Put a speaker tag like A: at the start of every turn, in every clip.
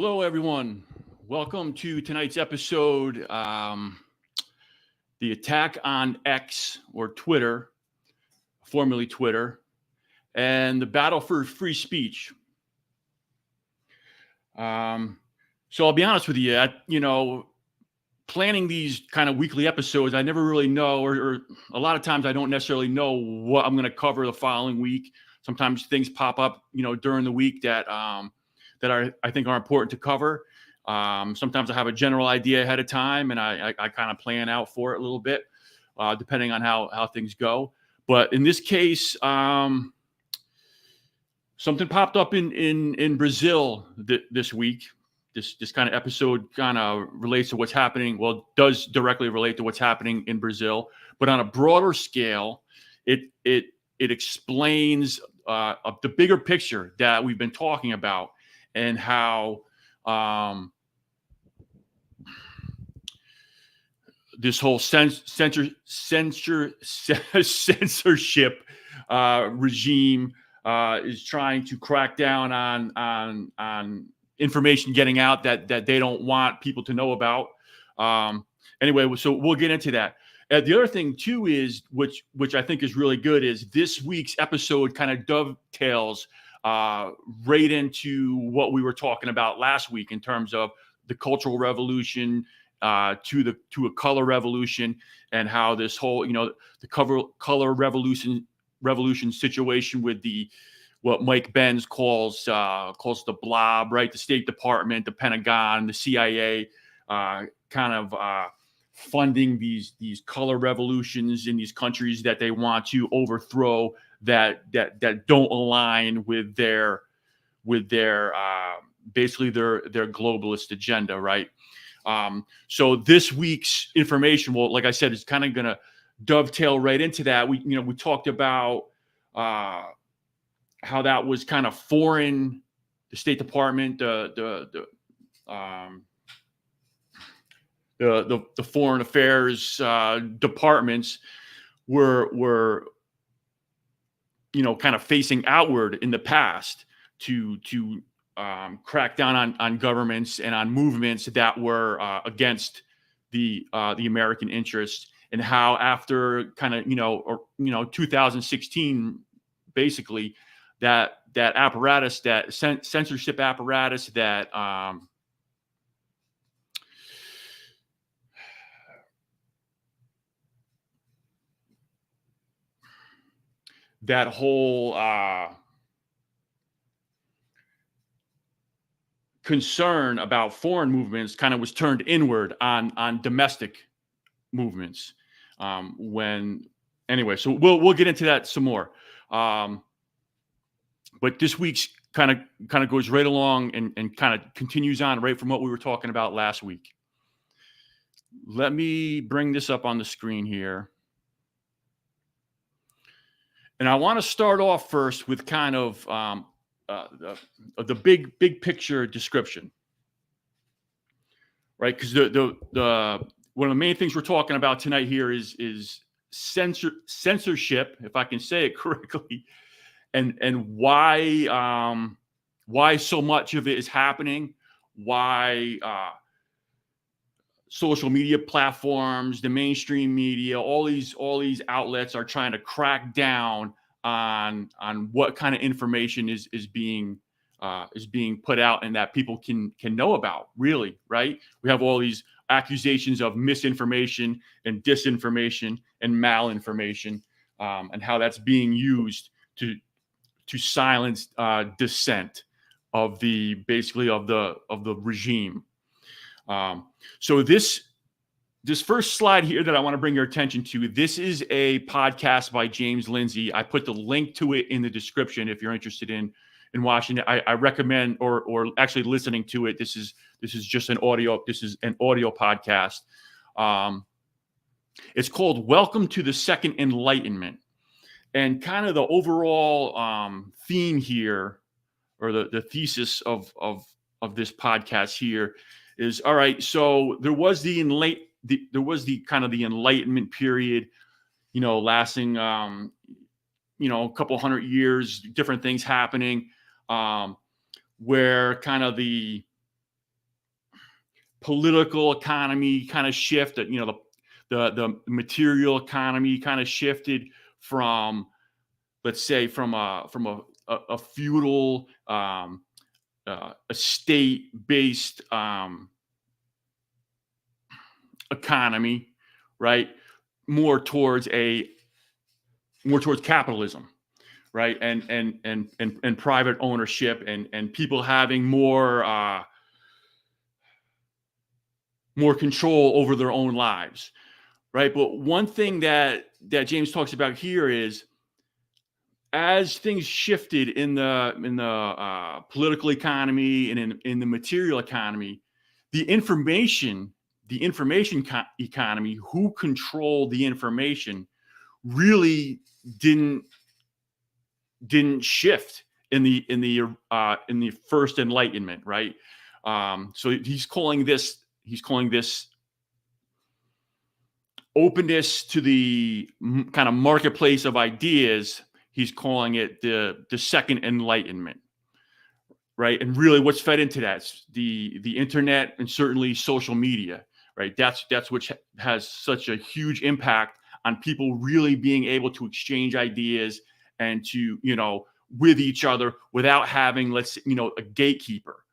A: Hello, everyone. Welcome to tonight's episode. The attack on X or Twitter, formerly Twitter, and the battle for free speech. So I'll be honest with you. Planning these kind of weekly episodes, I never really know, or a lot of times I don't necessarily know what I'm going to cover the following week. Sometimes things pop up, during the week that I think are important to cover. Sometimes I have a general idea ahead of time, and I kind of plan out for it a little bit, depending on how things go. But in this case, something popped up in Brazil this week. This kind of episode kind of relates to what's happening. Well, does directly relate to what's happening in Brazil, but on a broader scale, it explains the bigger picture that we've been talking about and how this whole censorship regime is trying to crack down on information getting out that they don't want people to know about. Anyway, so we'll get into that. The other thing too is, which I think is really good, is this week's episode kind of dovetails right into what we were talking about last week in terms of the Cultural Revolution to a color revolution, and how this whole the color revolution situation with what Mike Benz calls the blob, right? The State Department, the Pentagon, the CIA, kind of funding these color revolutions in these countries that they want to overthrow, that don't align with their basically their globalist agenda, right? So this week's information, well, like I said, is kind of going to dovetail right into that. We talked about how that was kind of foreign. The State Department, the foreign affairs departments were kind of facing outward in the past to crack down on governments and on movements that were against the American interest, and how after kind of 2016, basically that apparatus, that censorship apparatus, that that whole concern about foreign movements kind of was turned inward on domestic movements. So we'll get into that some more. But this week's kind of goes right along and kind of continues on right from what we were talking about last week. Let me bring this up on the screen here. And I want to start off first with kind of the big picture description, right? Because the one of the main things we're talking about tonight here is censorship, if I can say it correctly, and why so much of it is happening, why social media platforms, the mainstream media, all these outlets are trying to crack down on what kind of information is being put out and that people can know about, really, right? We have all these accusations of misinformation and disinformation and malinformation, and how that's being used to silence dissent of the regime. So this first slide here that I want to bring your attention to, this is a podcast by James Lindsay. I put the link to it in the description if you're interested in watching it. I recommend or actually listening to it. This is just an audio. This is an audio podcast. It's called "Welcome to the Second Enlightenment," and kind of the overall theme here, or the thesis of this podcast here, is, all right. So there was the kind of the Enlightenment period, lasting a couple hundred years, different things happening, where kind of the political economy kind of shift. You know, the material economy kind of shifted from, let's say, from a feudal estate-based economy, right, more towards capitalism, right, and private ownership, and people having more control over their own lives, right? But one thing that James talks about here is, as things shifted in the political economy and in the material economy, the information economy, who controlled the information, really didn't shift in the first Enlightenment, right? So he's calling this openness to the kind of marketplace of ideas. He's calling it the second Enlightenment, right? And really, what's fed into that? The internet, and certainly social media, right? That's which has such a huge impact on people really being able to exchange ideas and to, you know, with each other without having, a gatekeeper,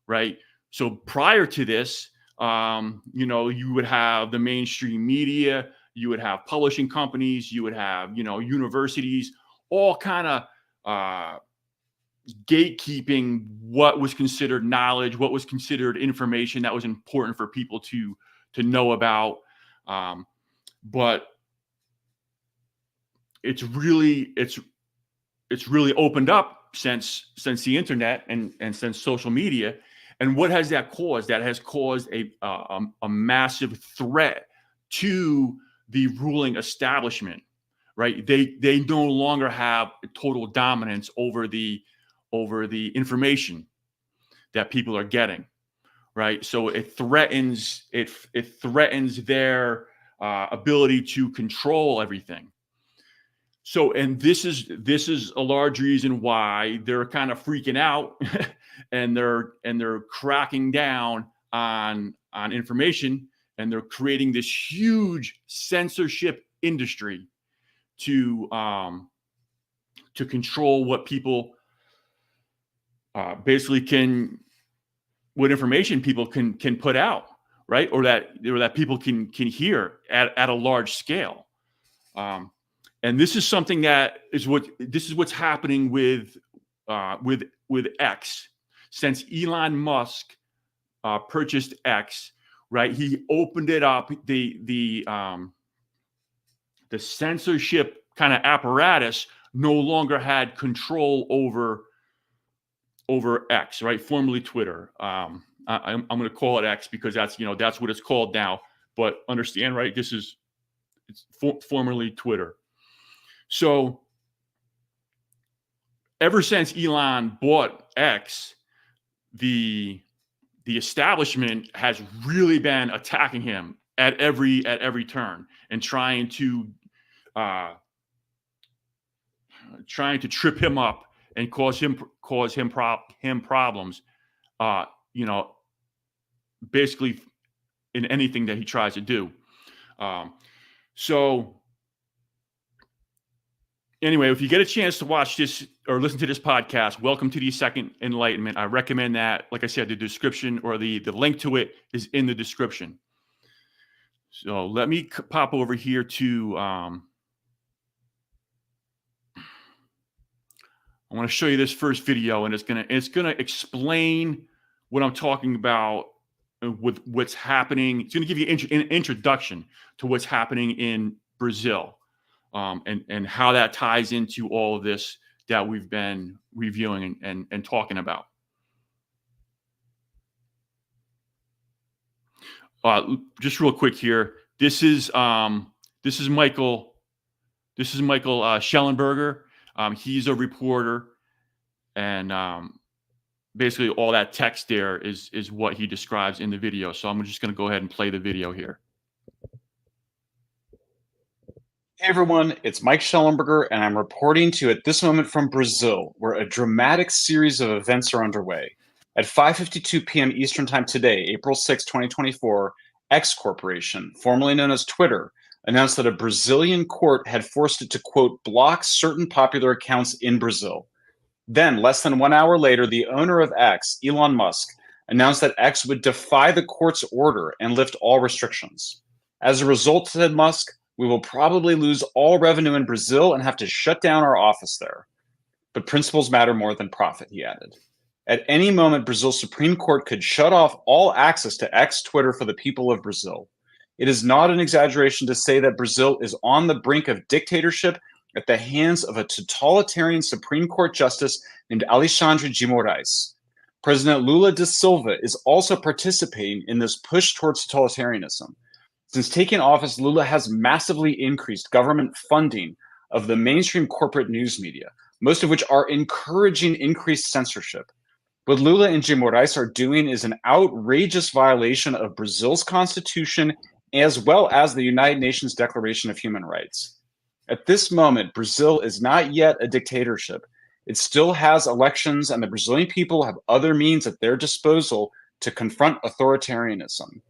A: right? So prior to this, you would have the mainstream media, you would have publishing companies, you would have, universities, all kind of gatekeeping what was considered knowledge, what was considered information that was important for people to know about. But it's really opened up since the internet and since social media. And what has that caused? That has caused a massive threat to the ruling establishment, right? They no longer have total dominance over the information that people are getting, right? So it threatens their ability to control everything. So, and this is a large reason why they're kind of freaking out and they're cracking down on information, and they're creating this huge censorship industry to control what people basically what information people can put out, right? Or that people can hear at a large scale. And this is something this is what's happening with X. Since Elon Musk purchased X, right? He opened it up. The censorship kind of apparatus no longer had control over X, right? Formerly Twitter. I'm going to call it X because that's what it's called now. But understand, right? It's formerly Twitter. So ever since Elon bought X, the establishment has really been attacking him at every turn and trying to trip him up and cause him problems. Basically in anything that he tries to do. So anyway, if you get a chance to watch this or listen to this podcast, welcome to the Second Enlightenment. I recommend that. Like I said, the description or the link to it is in the description. So let me pop over here to, I want to show you this first video, and it's gonna explain what I'm talking about with what's happening. It's going to give you an introduction to what's happening in Brazil. And how that ties into all of this that we've been reviewing and talking about. Just real quick here. This is Michael Schellenberger. He's a reporter, and basically all that text there is what he describes in the video. So I'm just going to go ahead and play the video here.
B: Hey everyone, it's Mike Schellenberger, and I'm reporting to you at this moment from Brazil, where a dramatic series of events are underway. At 5:52 p.m. Eastern Time today, April 6, 2024, X Corporation, formerly known as Twitter, announced that a Brazilian court had forced it to, quote, block certain popular accounts in Brazil. Then, less than 1 hour later, the owner of X, Elon Musk, announced that X would defy the court's order and lift all restrictions. As a result, said Musk, we will probably lose all revenue in Brazil and have to shut down our office there. But principles matter more than profit, he added. At any moment, Brazil's Supreme Court could shut off all access to X Twitter for the people of Brazil. It is not an exaggeration to say that Brazil is on the brink of dictatorship at the hands of a totalitarian Supreme Court justice named Alexandre de Moraes. President Lula da Silva is also participating in this push towards totalitarianism. Since taking office, Lula has massively increased government funding of the mainstream corporate news media, most of which are encouraging increased censorship. What Lula and de Moraes are doing is an outrageous violation of Brazil's constitution as well as the United Nations Declaration of Human Rights. At this moment, Brazil is not yet a dictatorship. It still has elections, and the Brazilian people have other means at their disposal to confront authoritarianism.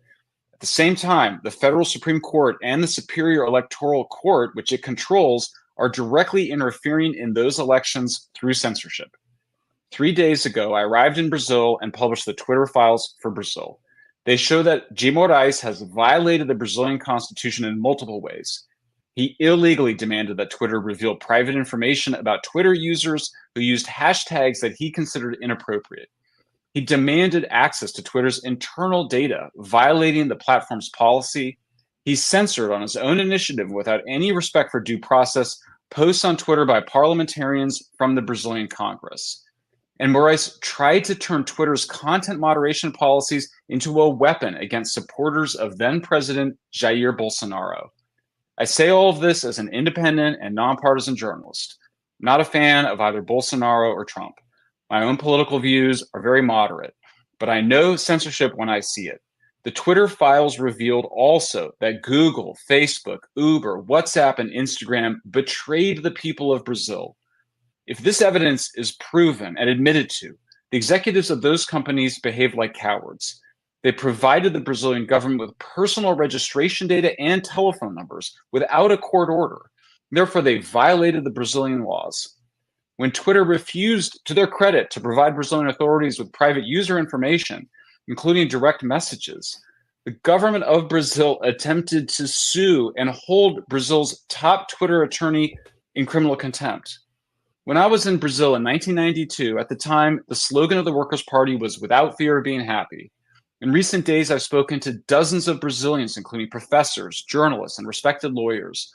B: At the same time, the federal Supreme Court and the Superior Electoral Court, which it controls, are directly interfering in those elections through censorship. 3 days ago, I arrived in Brazil and published the Twitter files for Brazil. They show that de Moraes has violated the Brazilian constitution in multiple ways. He illegally demanded that Twitter reveal private information about Twitter users who used hashtags that he considered inappropriate. He demanded access to Twitter's internal data, violating the platform's policy. He censored on his own initiative, without any respect for due process, posts on Twitter by parliamentarians from the Brazilian Congress. And Moraes tried to turn Twitter's content moderation policies into a weapon against supporters of then-President Jair Bolsonaro. I say all of this as an independent and nonpartisan journalist. I'm not a fan of either Bolsonaro or Trump. My own political views are very moderate, but I know censorship when I see it. The Twitter files revealed also that Google, Facebook, Uber, WhatsApp, and Instagram betrayed the people of Brazil. If this evidence is proven and admitted to, the executives of those companies behaved like cowards. They provided the Brazilian government with personal registration data and telephone numbers without a court order. Therefore, they violated the Brazilian laws. When Twitter refused, to their credit, to provide Brazilian authorities with private user information, including direct messages, the government of Brazil attempted to sue and hold Brazil's top Twitter attorney in criminal contempt. When I was in Brazil in 1992, at the time, the slogan of the Workers' Party was "without fear of being happy." In recent days, I've spoken to dozens of Brazilians, including professors, journalists, and respected lawyers.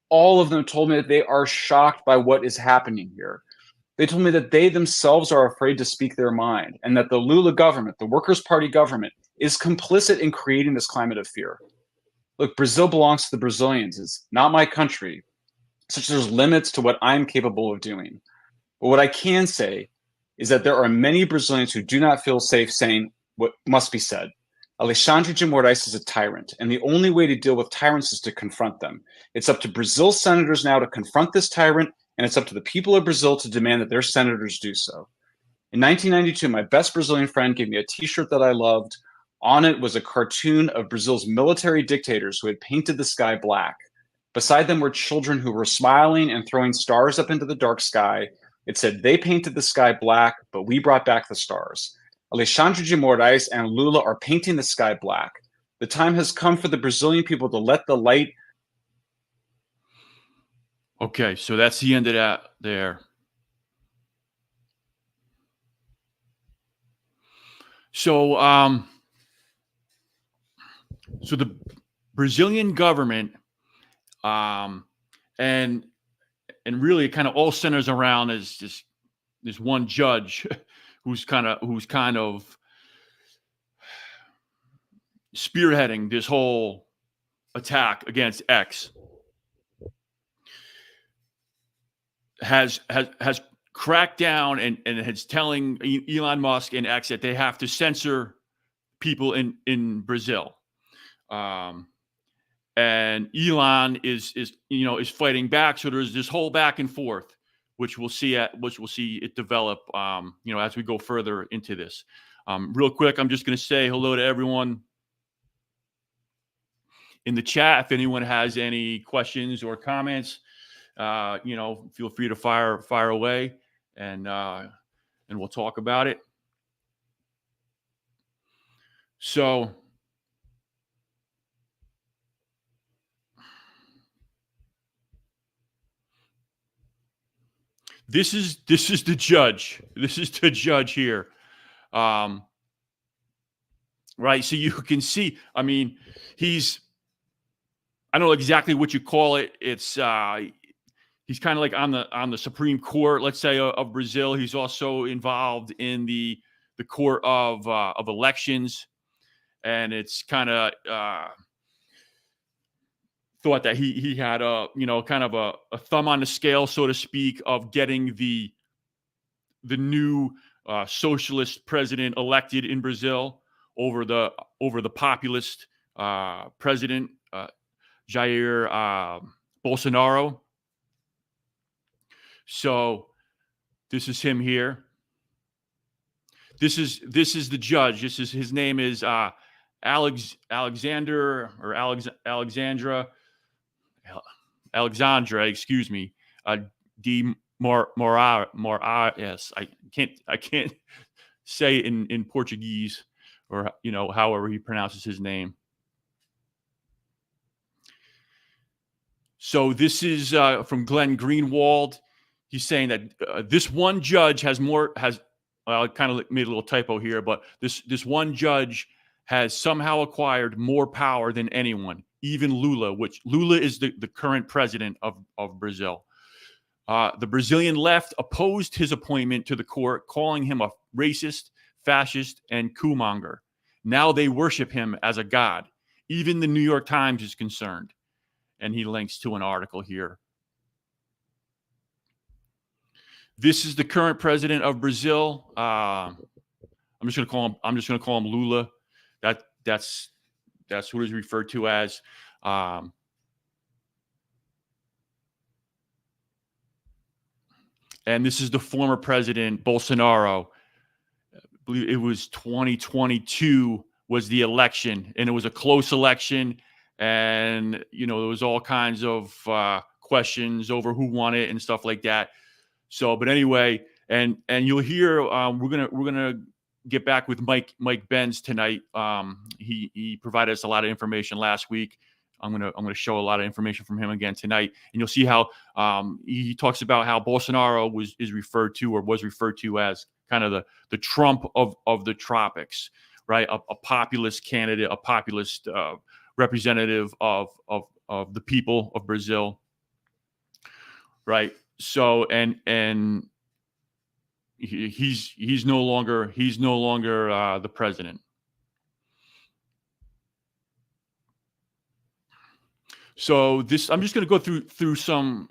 B: All of them told me that they are shocked by what is happening here. They told me that they themselves are afraid to speak their mind, and that the Lula government, the Workers' Party government, is complicit in creating this climate of fear. Look, Brazil belongs to the Brazilians. It's not my country. Such there's limits to what I'm capable of doing. But what I can say is that there are many Brazilians who do not feel safe saying what must be said. Alexandre de Moraes is a tyrant, and the only way to deal with tyrants is to confront them. It's up to Brazil's senators now to confront this tyrant, and it's up to the people of Brazil to demand that their senators do so. In 1992, my best Brazilian friend gave me a t-shirt that I loved. On it was a cartoon of Brazil's military dictators who had painted the sky black. Beside them were children who were smiling and throwing stars up into the dark sky. It said, "They painted the sky black, but we brought back the stars." Alexandre de Moraes and Lula are painting the sky black. The time has come for the Brazilian people to let the light.
A: Okay, so that's the end of that there. So, so the Brazilian government, and really it kind of all centers around is this one judge who's kind of spearheading this whole attack against X. Has cracked down and is telling Elon Musk and X that they have to censor people in Brazil. And Elon is fighting back. So there's this whole back and forth, which we'll see it develop, as we go further into this. Real quick, I'm just going to say hello to everyone in the chat. If anyone has any questions or comments, feel free to fire away, and we'll talk about it. So this is the judge. This is the judge here. Right. So you can see, I mean, I don't know exactly what you call it. It's he's kind of like on the Supreme Court, let's say, of Brazil. He's also involved in the court of elections, and it's kind of thought that he had kind of a thumb on the scale, so to speak, of getting the new socialist president elected in Brazil over the populist president Jair Bolsonaro. So this is him here. This is the judge. His name is Alexandra, excuse me, D. Yes, I can't say it in Portuguese, or however he pronounces his name. So this is from Glenn Greenwald. He's saying that this one judge has I kind of made a little typo here, but this one judge has somehow acquired more power than anyone, even Lula, which Lula is the current president of Brazil. The Brazilian left opposed his appointment to the court, calling him a racist, fascist, and coup-monger. Now they worship him as a god. Even the New York Times is concerned. And he links to an article here. This is the current president of Brazil. I'm just going to call him Lula. That's what he's referred to as. And this is the former president, Bolsonaro. I believe it was 2022 was the election, and it was a close election. And, there was all kinds of questions over who won it and stuff like that. So, but anyway, and you'll hear, we're gonna get back with Mike Benz tonight. He provided us a lot of information last week. I'm gonna show a lot of information from him again tonight, and you'll see how he talks about how Bolsonaro was referred to as kind of the Trump of the tropics, right? A populist candidate, a populist representative of the people of Brazil, right? So and he's no longer the president. So this, I'm just going to go through some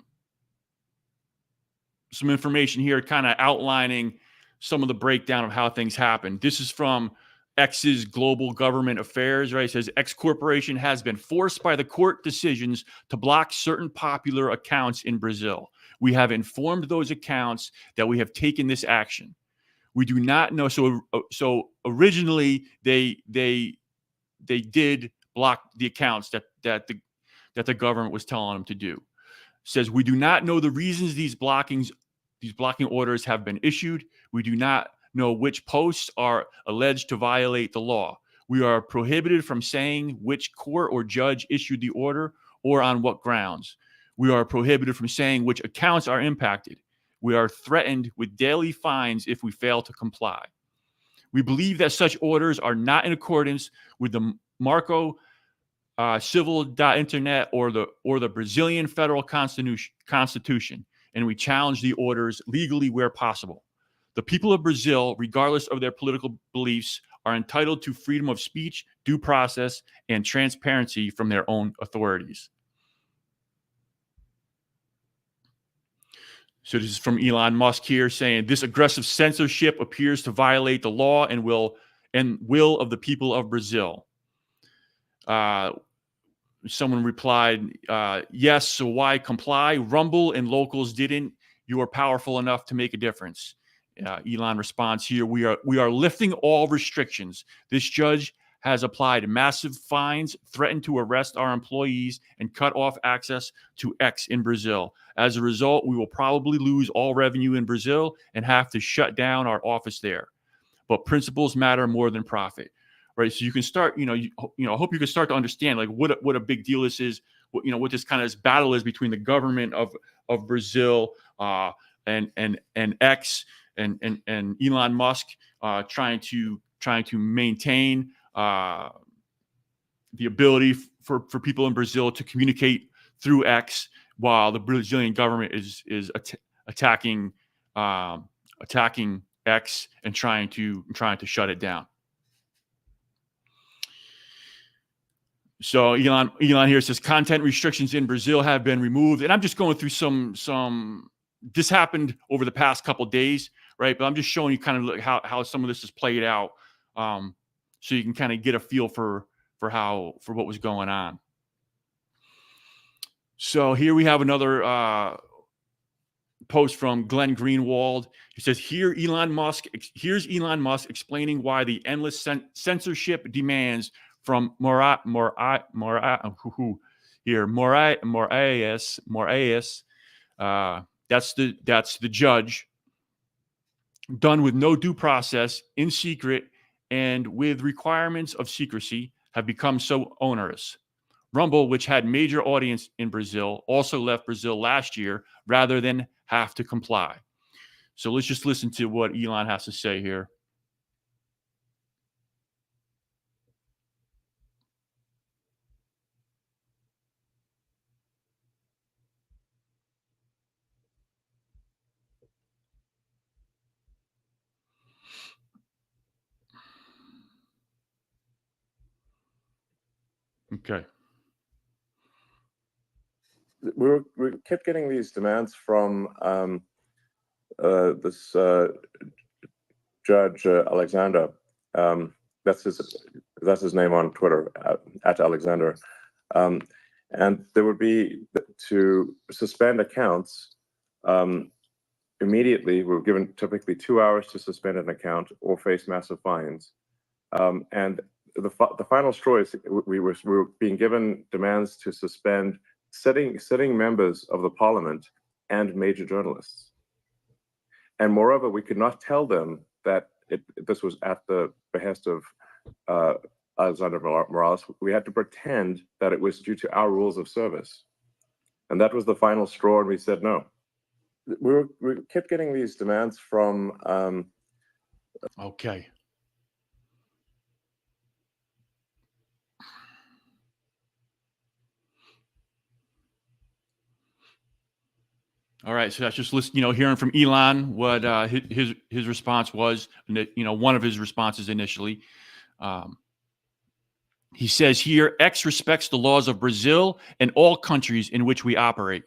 A: information here, kind of outlining some of the breakdown of how things happen. This is from X's Global Government Affairs, right? It says X Corporation has been forced by the court decisions to block certain popular accounts in Brazil. We have informed those accounts that we have taken this action. We do not know. So originally they did block the accounts that the government was telling them to do. It says we do not know the reasons these blocking orders have been issued. We do not know which posts are alleged to violate the law. We are prohibited from saying which court or judge issued the order or on what grounds. We are prohibited from saying which accounts are impacted. We are threatened with daily fines if we fail to comply. We believe that such orders are not in accordance with the Marco Civil.Internet or the Brazilian Federal Constitution, and we challenge the orders legally where possible. The people of Brazil, regardless of their political beliefs, are entitled to freedom of speech, due process, and transparency from their own authorities. So this is from Elon Musk here saying this aggressive censorship appears to violate the law and will of the people of Brazil. Someone replied, yes, so why comply? Rumble and locals didn't. You are powerful enough to make a difference. Elon responds here: we are lifting all restrictions. This judge has applied massive fines, threatened to arrest our employees, and cut off access to X in Brazil. As a result, we will probably lose all revenue in Brazil and have to shut down our office there. But principles matter more than profit, right? So you can start, I hope you can start to understand like what a big deal this is. What this kind of this battle is between the government of Brazil and X and Elon Musk trying to maintain the ability for people in Brazil to communicate through X, while the Brazilian government is attacking X and trying to shut it down. So Elon here says content restrictions in Brazil have been removed, and I'm just going through some. This happened over the past couple of days, right? But I'm just showing you kind of how some of this is played out, so you can kind of get a feel for what was going on. So here we have another post from Glenn Greenwald. He says, here's Elon Musk explaining why the endless censorship demands from Moraes, that's the judge, done with no due process, in secret, and with requirements of secrecy, have become so onerous. Rumble, which had major audience in Brazil, also left Brazil last year rather than have to comply. So let's just listen to what Elon has to say here. Okay.
C: We kept getting these demands from this Judge Alexander. That's his name on Twitter, at Alexander. And there would be to suspend accounts immediately. We were given typically 2 hours to suspend an account or face massive fines. And the final straw is we were being given demands to suspend sitting members of the parliament and major journalists. And moreover, we could not tell them that this was at the behest of Alexander Morales. We had to pretend that it was due to our rules of service. And that was the final straw, and we said no. We kept getting these demands from...
A: Okay. All right, so that's just hearing from Elon what his response was. One of his responses initially. He says here, X respects the laws of Brazil and all countries in which we operate.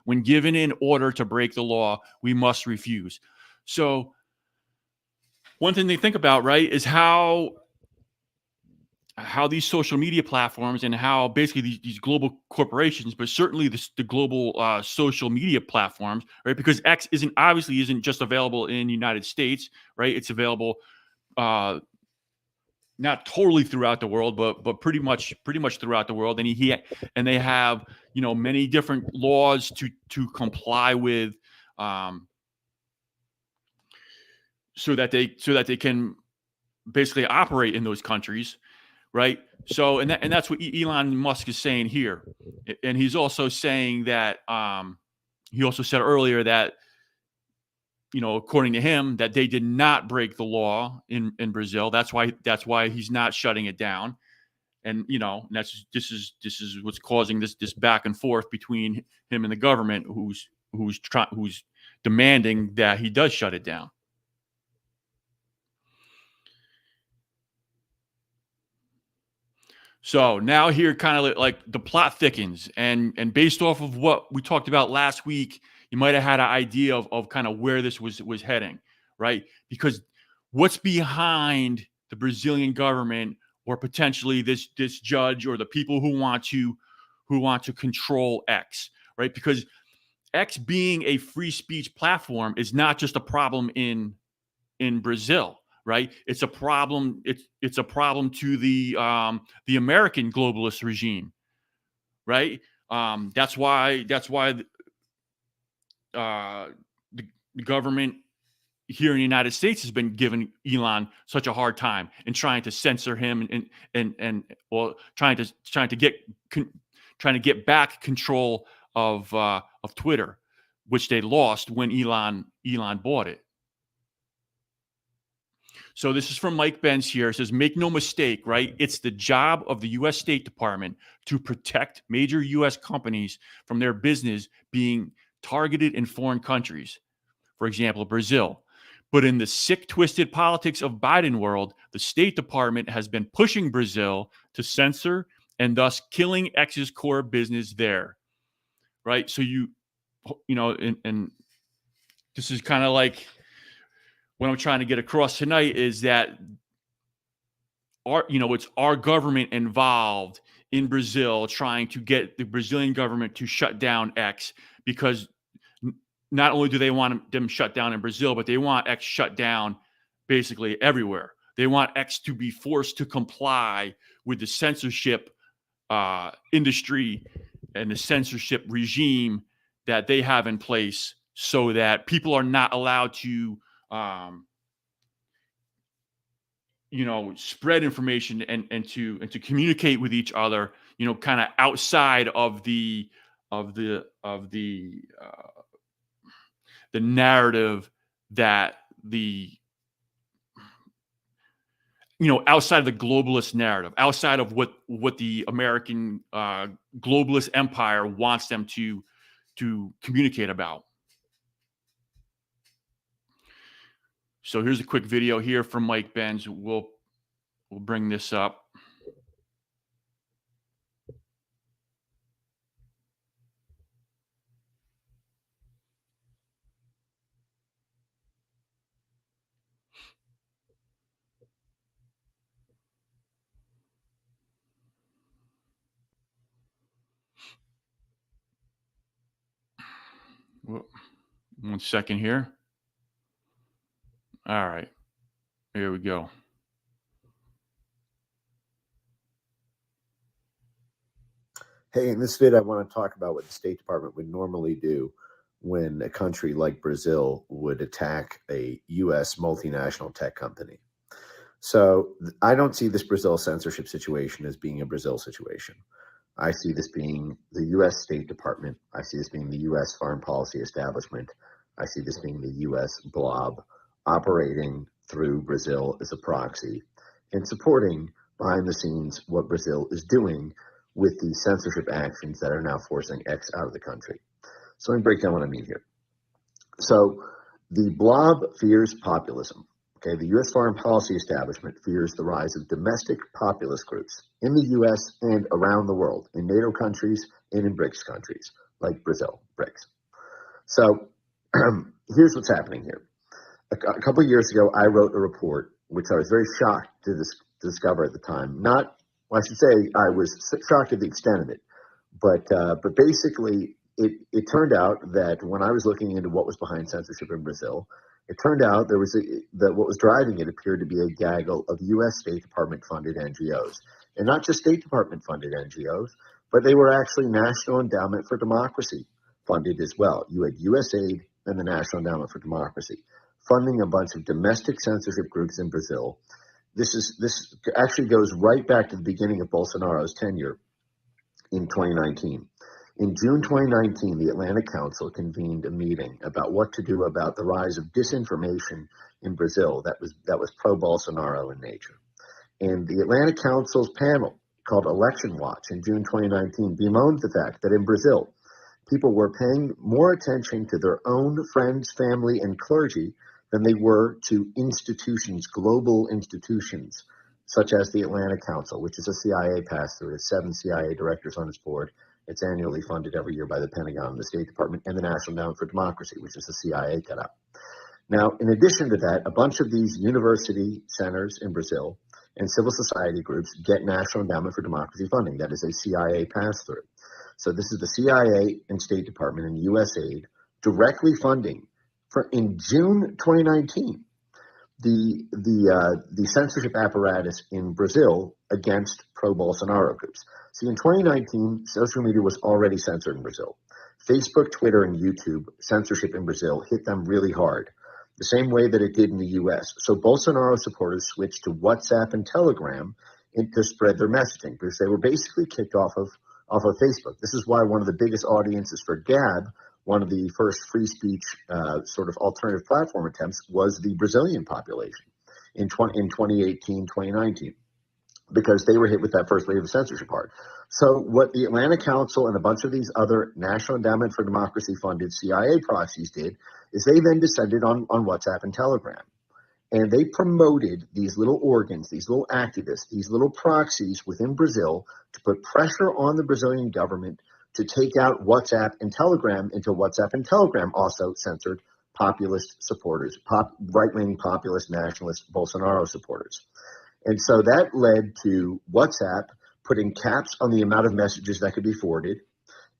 A: When given an order to break the law, we must refuse. So one thing they think about, right, is how these social media platforms and how basically these global corporations, but certainly the global social media platforms, right? Because X isn't just available in the United States, right? It's available not totally throughout the world, but pretty much throughout the world. And they have many different laws to comply with, so that they can basically operate in those countries. Right. So, and that's what Elon Musk is saying here. And he's also saying that he also said earlier that, according to him, that they did not break the law in Brazil. That's why he's not shutting it down. And, this is what's causing this back and forth between him and the government, who's demanding that he does shut it down. So now here, kind of like the plot thickens, and based off of what we talked about last week, you might have had an idea of kind of where this was heading, right? Because what's behind the Brazilian government, or potentially this judge, or the people who want to control X, right? Because X being a free speech platform is not just a problem in in Brazil, right? It's a problem. It's a problem to the American globalist regime, right? That's why the government here in the United States has been giving Elon such a hard time and trying to censor him and well, trying to get back control of Twitter, which they lost when Elon bought it. So this is from Mike Benz here. It says, make no mistake, right? It's the job of the U.S. State Department to protect major U.S. companies from their business being targeted in foreign countries, for example, Brazil. But in the sick, twisted politics of Biden world, the State Department has been pushing Brazil to censor and thus killing X's core business there, right? So you know, and this is kind of like what I'm trying to get across tonight is that it's our government involved in Brazil trying to get the Brazilian government to shut down X, because not only do they want them shut down in Brazil, but they want X shut down basically everywhere. They want X to be forced to comply with the censorship industry and the censorship regime that they have in place, so that people are not allowed to spread information and to communicate with each other, kind of outside of the narrative that outside of the globalist narrative, outside of what the American globalist empire wants them to communicate about. So here's a quick video here from Mike Benz. We'll bring this up. One second here. All right, here we go.
D: Hey, in this vid, I want to talk about what the State Department would normally do when a country like Brazil would attack a U.S. multinational tech company. So I don't see this Brazil censorship situation as being a Brazil situation. I see this being the U.S. State Department. I see this being the U.S. foreign policy establishment. I see this being the U.S. blob operating through Brazil as a proxy and supporting behind the scenes what Brazil is doing with the censorship actions that are now forcing X out of the country. So let me break down what I mean here. So the blob fears populism. Okay, the U.S. foreign policy establishment fears the rise of domestic populist groups in the U.S. and around the world, in NATO countries and in BRICS countries, like Brazil, BRICS. So here's what's happening here. A couple of years ago, I wrote a report, which I was very shocked to discover at the time. I should say I was shocked at the extent of it, but basically it turned out that when I was looking into what was behind censorship in Brazil, it turned out that what was driving it appeared to be a gaggle of U.S. State Department funded NGOs, and not just State Department funded NGOs, but they were actually National Endowment for Democracy funded as well. You had USAID and the National Endowment for Democracy funding a bunch of domestic censorship groups in Brazil. This actually goes right back to the beginning of Bolsonaro's tenure in 2019. In June 2019, the Atlantic Council convened a meeting about what to do about the rise of disinformation in Brazil that was pro-Bolsonaro in nature. And the Atlantic Council's panel, called Election Watch, in June 2019, bemoaned the fact that in Brazil, people were paying more attention to their own friends, family, and clergy than they were to institutions, global institutions, such as the Atlantic Council, which is a CIA pass-through. It has 7 CIA directors on its board. It's annually funded every year by the Pentagon, the State Department, and the National Endowment for Democracy, which is the CIA cut up. Now, in addition to that, a bunch of these university centers in Brazil and civil society groups get National Endowment for Democracy funding. That is a CIA pass-through. So this is the CIA and State Department and USAID directly funding in June 2019, the censorship apparatus in Brazil against pro-Bolsonaro groups. See, in 2019, social media was already censored in Brazil. Facebook, Twitter, and YouTube censorship in Brazil hit them really hard, the same way that it did in the U.S. So Bolsonaro supporters switched to WhatsApp and Telegram to spread their messaging because they were basically kicked off of Facebook. This is why one of the biggest audiences for Gab, one of the first free speech sort of alternative platform attempts, was the Brazilian population in 2018, 2019, because they were hit with that first wave of censorship hard. So what the Atlanta Council and a bunch of these other National Endowment for Democracy funded CIA proxies did is they then descended on WhatsApp and Telegram. And they promoted these little organs, these little activists, these little proxies within Brazil to put pressure on the Brazilian government to take out WhatsApp and Telegram until WhatsApp and Telegram also censored populist supporters, right-wing populist nationalist Bolsonaro supporters. And so that led to WhatsApp putting caps on the amount of messages that could be forwarded.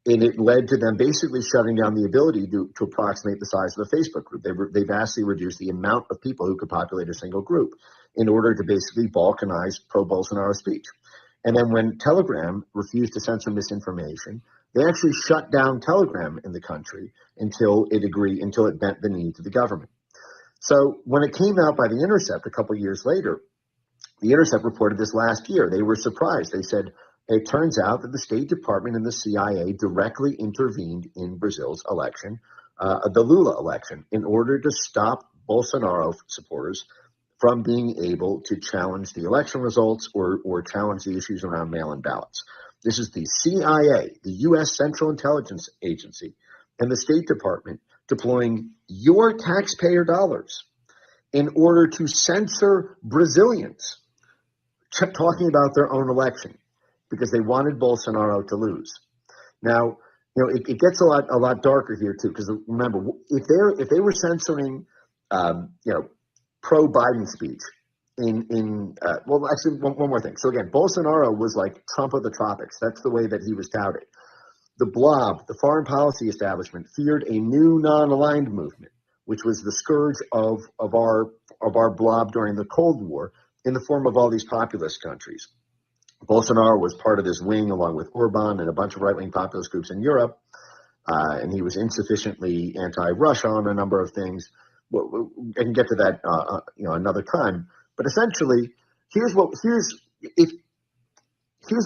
D: And it led to them basically shutting down the ability to approximate the size of a Facebook group. They vastly reduced the amount of people who could populate a single group in order to basically balkanize pro-Bolsonaro speech. And then when Telegram refused to censor misinformation, they actually shut down Telegram in the country until it bent the knee to the government. So when it came out by The Intercept a couple of years later, The Intercept reported this last year. They were surprised. They said, it turns out that the State Department and the CIA directly intervened in Brazil's election, the Lula election, in order to stop Bolsonaro supporters from being able to challenge the election results or challenge the issues around mail-in ballots. This is the CIA, the U.S. Central Intelligence Agency, and the State Department deploying your taxpayer dollars in order to censor Brazilians talking about their own election, because they wanted Bolsonaro to lose. Now, it gets a lot darker here too, because remember, if they were censoring, pro-Biden speech actually, one more thing. So again, Bolsonaro was like Trump of the tropics. That's the way that he was touted. The Blob, the foreign policy establishment, feared a new non-aligned movement, which was the scourge of our blob during the Cold War, in the form of all these populist countries. Bolsonaro was part of this wing along with Orban and a bunch of right-wing populist groups in Europe, and he was insufficiently anti-Russia on a number of things. I can get to that another time. But essentially, here's what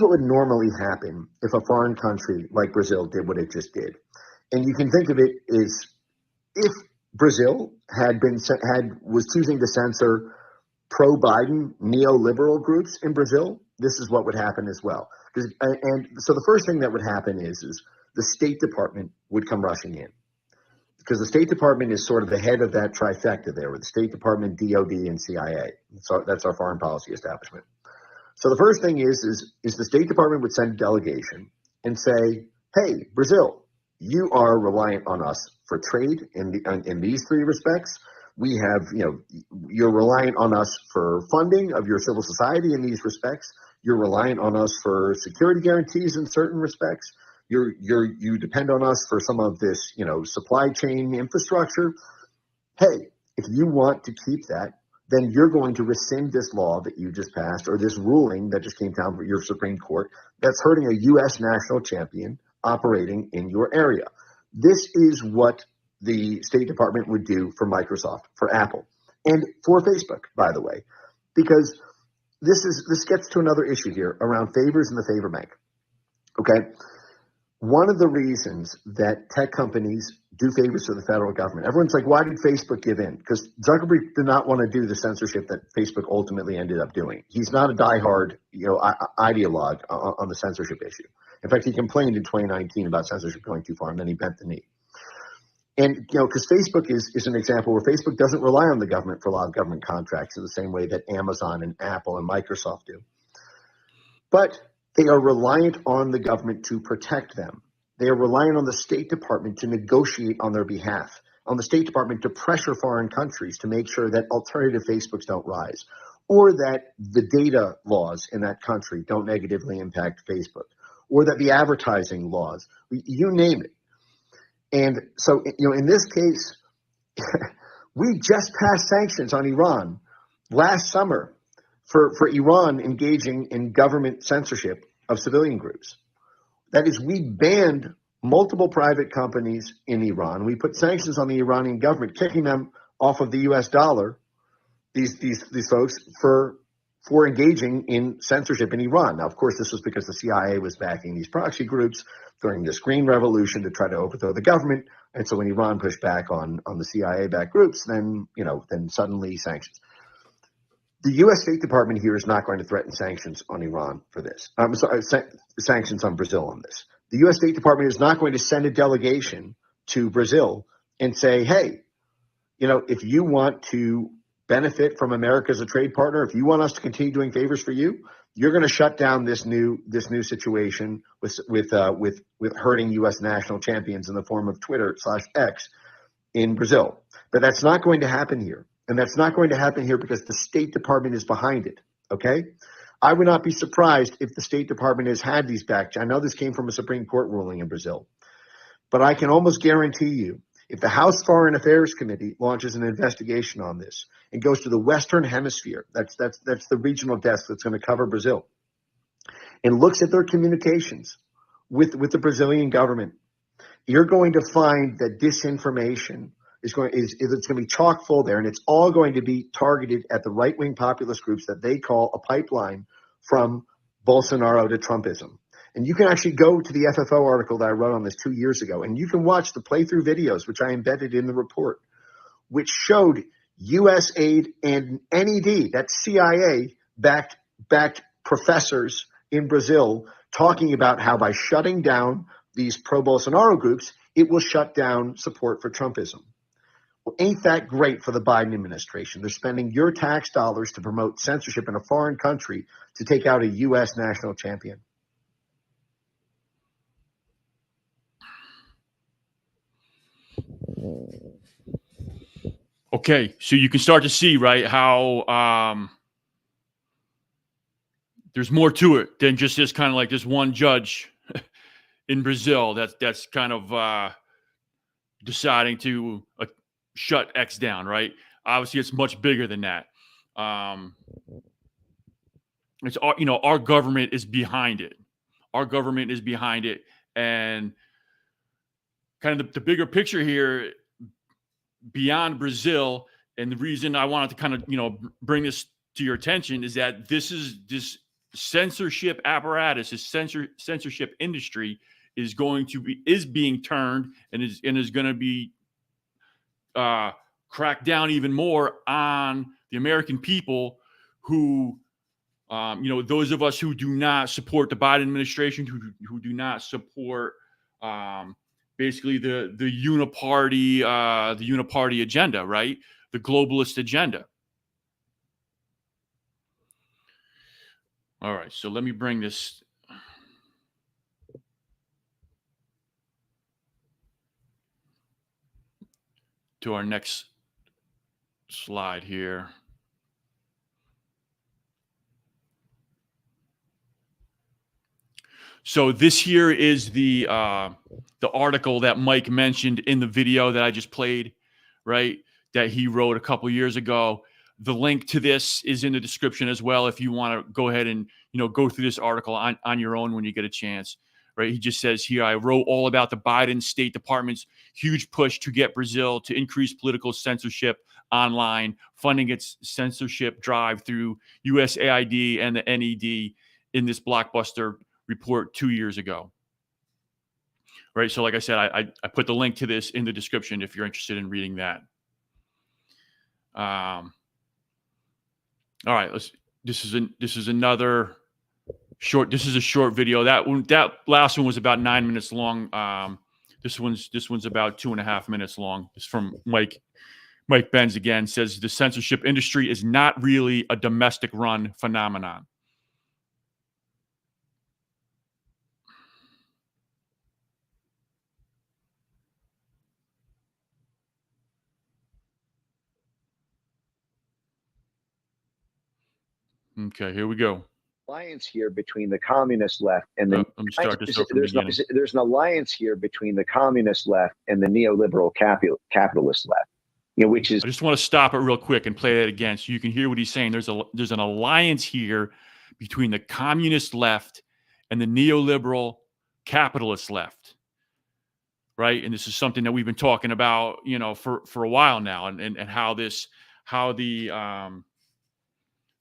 D: would normally happen if a foreign country like Brazil did what it just did. And you can think of it as if Brazil was choosing to censor pro-Biden neoliberal groups in Brazil, this is what would happen as well. And so the first thing that would happen is the State Department would come rushing in, because the State Department is sort of the head of that trifecta there, with the State Department, DOD, and CIA. So that's our foreign policy establishment. So the first thing is the State Department would send a delegation and say, hey, Brazil, you are reliant on us for trade in these three respects. We have, you're reliant on us for funding of your civil society in these respects. You're reliant on us for security guarantees in certain respects. You depend on us for some of this, supply chain infrastructure. Hey, if you want to keep that, then you're going to rescind this law that you just passed, or this ruling that just came down from your Supreme Court that's hurting a U.S. national champion operating in your area. This is what the State Department would do for Microsoft, for Apple, and for Facebook, by the way, because this gets to another issue here around favors in the favor bank. Okay. One of the reasons that tech companies do favors to the federal government, everyone's like, why did Facebook give in? Because Zuckerberg did not want to do the censorship that Facebook ultimately ended up doing. He's not a diehard, ideologue on the censorship issue. In fact, he complained in 2019 about censorship going too far, and then he bent the knee. And, because Facebook is an example where Facebook doesn't rely on the government for a lot of government contracts in the same way that Amazon and Apple and Microsoft do. But they are reliant on the government to protect them. They are reliant on the State Department to negotiate on their behalf, on the State Department to pressure foreign countries to make sure that alternative Facebooks don't rise, or that the data laws in that country don't negatively impact Facebook, or that the advertising laws, you name it. And so, in this case, We just passed sanctions on Iran last summer for Iran engaging in government censorship of civilian groups. That is, we banned multiple private companies in Iran. We put sanctions on the Iranian government, kicking them off of the U.S. dollar, these folks, for engaging in censorship in Iran. Now, of course, this was because the CIA was backing these proxy groups during this Green Revolution to try to overthrow the government. And so when Iran pushed back on the CIA-backed groups, then suddenly sanctions. The U.S. State Department here is not going to threaten sanctions on Iran for this. I'm sorry, sanctions on Brazil on this. The U.S. State Department is not going to send a delegation to Brazil and say, hey, if you want to benefit from America as a trade partner, if you want us to continue doing favors for you, you're going to shut down this new situation with hurting U.S. national champions in the form of Twitter/X in Brazil. But that's not going to happen here. And that's not going to happen here because the State Department is behind it, okay? I would not be surprised if the State Department has had these back. I know this came from a Supreme Court ruling in Brazil, but I can almost guarantee you, if the House Foreign Affairs Committee launches an investigation on this and goes to the Western Hemisphere, that's the regional desk that's going to cover Brazil, and looks at their communications with the Brazilian government, you're going to find that disinformation it's going to be chock full there, and it's all going to be targeted at the right-wing populist groups that they call a pipeline from Bolsonaro to Trumpism. And you can actually go to the FFO article that I wrote on this 2 years ago, and you can watch the playthrough videos, which I embedded in the report, which showed U.S. aid and NED, that's CIA-backed professors in Brazil, talking about how by shutting down these pro-Bolsonaro groups, it will shut down support for Trumpism. Well, ain't that great for the Biden administration? They're spending your tax dollars to promote censorship in a foreign country to take out a U.S. national champion.
A: Okay, so you can start to see, right, how there's more to it than just this kind of like this one judge in Brazil that's kind of deciding to shut X down, right? Obviously, it's much bigger than that. It's our government is behind it. Our government is behind it, and kind of the bigger picture here beyond Brazil, and the reason I wanted to kind of bring this to your attention is that this censorship apparatus, this censorship industry is being turned and is going to be crack down even more on the American people who, those of us who do not support the Biden administration, who do not support basically the uniparty agenda, right? The globalist agenda. All right, so let me bring this to our next slide here. So this here is the article that Mike mentioned in the video that I just played, right? That he wrote a couple years ago. The link to this is in the description as well if you want to go ahead and go through this article on your own when you get a chance. Right? He just says here, I wrote all about the Biden State Department's huge push to get Brazil to increase political censorship online, funding its censorship drive through USAID and the NED in this blockbuster report 2 years ago. Right? So like I said, I put the link to this in the description if you're interested in reading that. All right, this is another short. This is a short video. That last one was about 9 minutes long. This one's about 2.5 minutes long. It's from Mike Benz again. Says the censorship industry is not really a domestic run phenomenon. Okay, here we go.
E: Alliance here between the communist left and the
A: Let me start this over from the beginning.
E: there's an alliance here between the communist left and the neoliberal capitalist left. which is
A: I just want to stop it real quick and play that again so you can hear what he's saying. There's an alliance here between the communist left and the neoliberal capitalist left, right? And this is something that we've been talking about, for a while now, and how the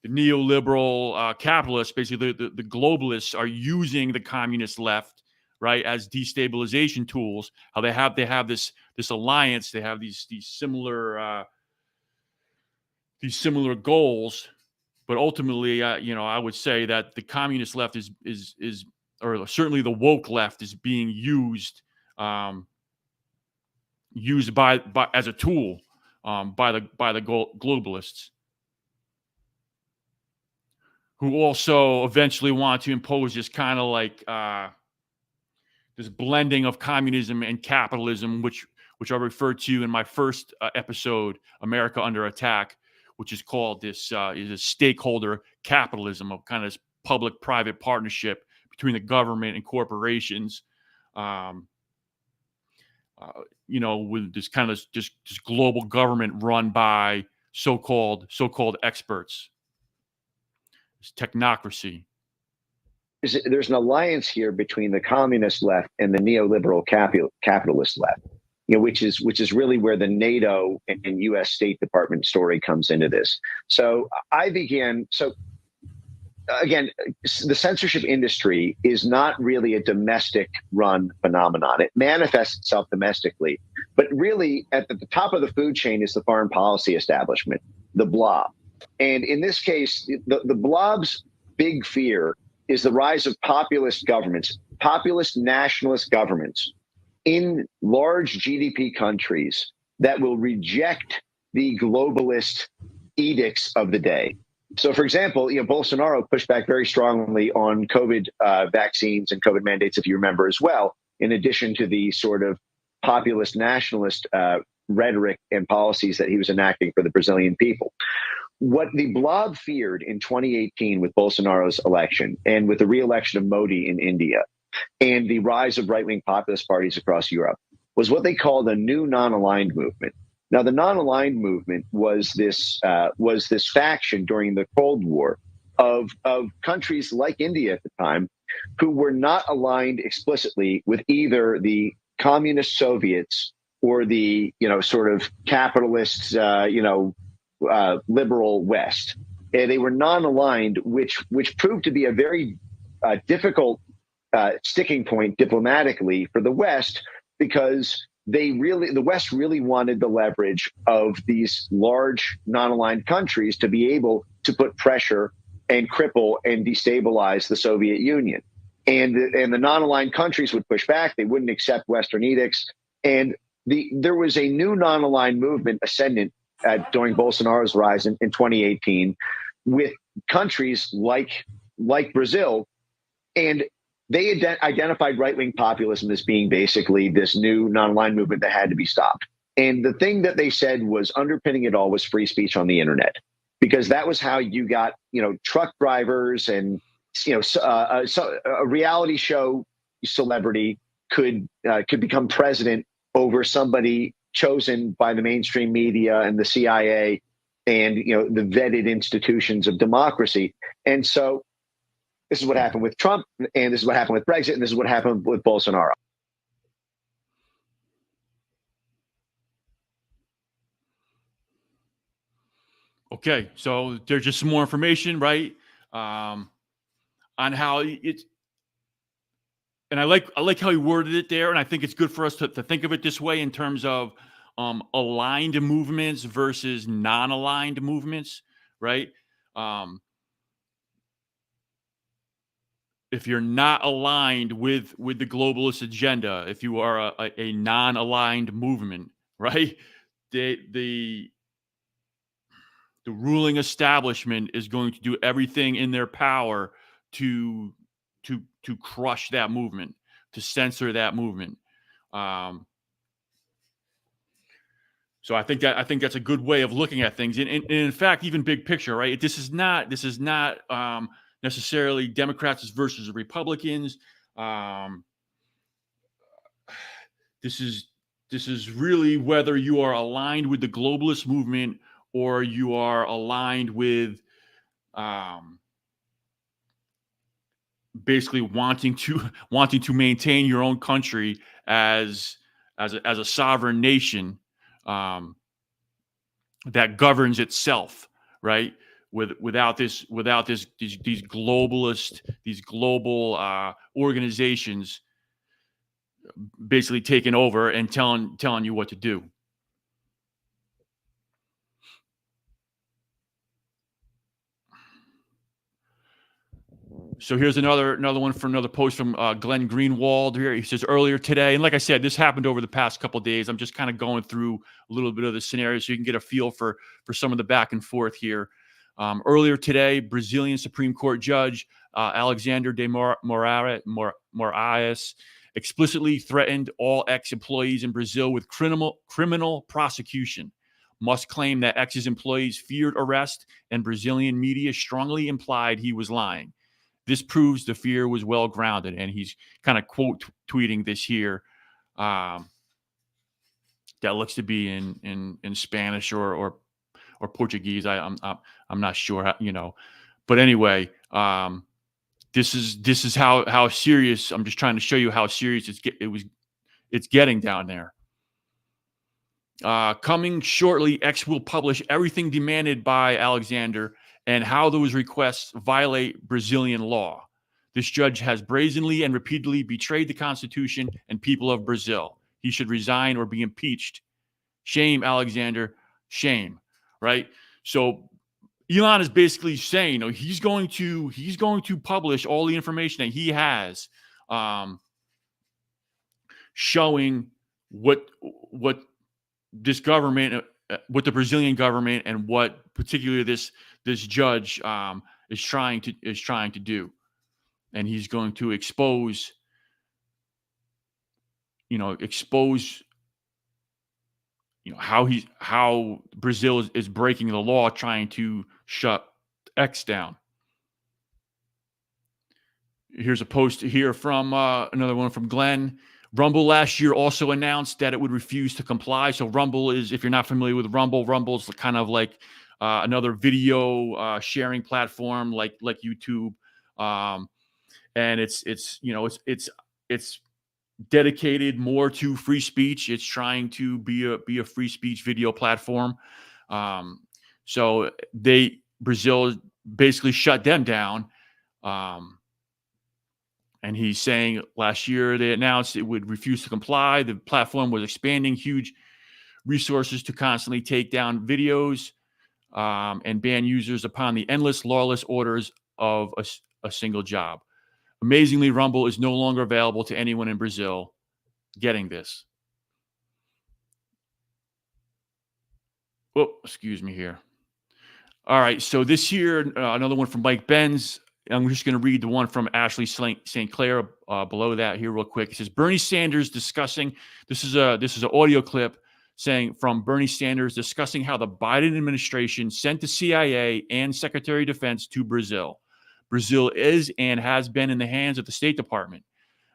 A: neoliberal capitalists, basically the globalists, are using the communist left, right, as destabilization tools. How they have this alliance, they have these similar goals, but ultimately, I would say that the communist left is or certainly the woke left is being used by as a tool by the globalists, who also eventually want to impose this kind of like this blending of communism and capitalism, which I referred to in my first episode, America Under Attack, which is called this is a stakeholder capitalism, of kind of public-private partnership between the government and corporations, with this kind of just global government run by so-called experts. It's technocracy.
E: there's an alliance here between the communist left and the neoliberal capitalist left, which is really where the NATO and U.S. State Department story comes into this. So again, the censorship industry is not really a domestic run phenomenon. It manifests itself domestically, but really at the top of the food chain is the foreign policy establishment, the blob. And in this case, the blob's big fear is the rise of populist governments, populist nationalist governments in large GDP countries that will reject the globalist edicts of the day. So, for example, Bolsonaro pushed back very strongly on COVID vaccines and COVID mandates, if you remember as well, in addition to the sort of populist nationalist rhetoric and policies that he was enacting for the Brazilian people. What the blob feared in 2018 with Bolsonaro's election and with the re-election of Modi in India and the rise of right-wing populist parties across Europe was what they called a new non-aligned movement. Now, the non-aligned movement was this faction during the Cold War of countries like India at the time who were not aligned explicitly with either the communist Soviets or the sort of capitalist liberal West. And they were non-aligned, which proved to be a very difficult sticking point diplomatically for the West, because the West really wanted the leverage of these large non-aligned countries to be able to put pressure and cripple and destabilize the Soviet Union. And the non-aligned countries would push back. They wouldn't accept Western edicts. And there was a new non-aligned movement ascendant during Bolsonaro's rise in 2018 with countries like Brazil. And they identified right-wing populism as being basically this new non-aligned movement that had to be stopped. And the thing that they said was underpinning it all was free speech on the internet, because that was how you got, truck drivers and, a reality show celebrity could become president over somebody chosen by the mainstream media and the CIA and, the vetted institutions of democracy. And so this is what happened with Trump, and this is what happened with Brexit, and this is what happened with Bolsonaro.
A: Okay, so there's just some more information, right, on how it's, and I like how he worded it there, and I think it's good for us to think of it this way in terms of aligned movements versus non-aligned movements, right? If you're not aligned with the globalist agenda, if you are a non-aligned movement, right, the ruling establishment is going to do everything in their power to crush that movement, to censor that movement. So I think that's a good way of looking at things. And in fact, even big picture, right? This is not necessarily Democrats versus Republicans. This is This is really whether you are aligned with the globalist movement or you are aligned with basically wanting to maintain your own country as a sovereign nation that governs itself, right? Without these global organizations basically taking over and telling you what to do. So here's another one from another post from Glenn Greenwald here. He says earlier today, and like I said, this happened over the past couple of days. I'm just kind of going through a little bit of the scenario so you can get a feel for some of the back and forth here. Earlier today, Brazilian Supreme Court Judge Alexander de Moraes explicitly threatened all ex-employees in Brazil with criminal prosecution. Must claim that X's employees feared arrest, and Brazilian media strongly implied he was lying. This proves the fear was well grounded, and he's kind of quote tweeting this here. That looks to be in Spanish or Portuguese. I'm not sure how, but anyway, this is how serious. I'm just trying to show you how serious it's getting down there. Coming shortly, X will publish everything demanded by Alexander and how those requests violate Brazilian law. This judge has brazenly and repeatedly betrayed the Constitution and people of Brazil. He should resign or be impeached. Shame, Alexander. Shame. Right? So Elon is basically saying, he's going to publish all the information that he has, showing what this government, what the Brazilian government, and what particularly this judge is trying to do, and he's going to expose how Brazil is breaking the law, trying to shut X down. Here's a post here from another one from Glenn. Rumble last year also announced that it would refuse to comply. So Rumble is, if you're not familiar with Rumble's kind of like another video sharing platform like YouTube, and it's dedicated more to free speech. It's trying to be a free speech video platform. So Brazil basically shut them down. And he's saying last year they announced it would refuse to comply. The platform was expanding huge resources to constantly take down videos and ban users upon the endless lawless orders of a single job. Amazingly, Rumble is no longer available to anyone in Brazil getting this. Oh, excuse me here. All right, so this here, another one from Mike Benz. I'm just going to read the one from Ashley St. Clair below that here real quick. It says Bernie Sanders discussing, this is an audio clip saying from Bernie Sanders discussing how the Biden administration sent the CIA and Secretary of Defense to Brazil. Brazil is and has been in the hands of the State Department.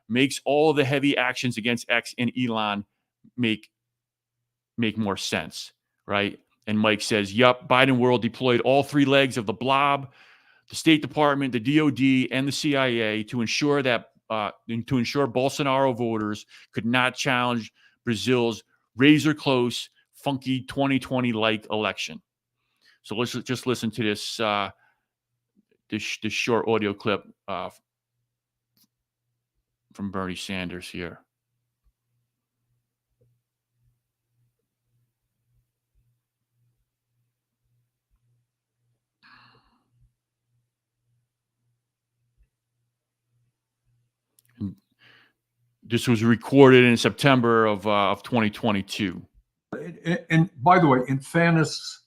A: Makes all the heavy actions against X and Elon make more sense, right? And Mike says, yup, Biden world deployed all three legs of the blob, the State Department, the DOD, and the CIA to ensure Bolsonaro voters could not challenge Brazil's razor-close, funky 2020-like election. So let's just listen to this this short audio clip from Bernie Sanders here. This was recorded in September of 2022.
F: And by the way, in fairness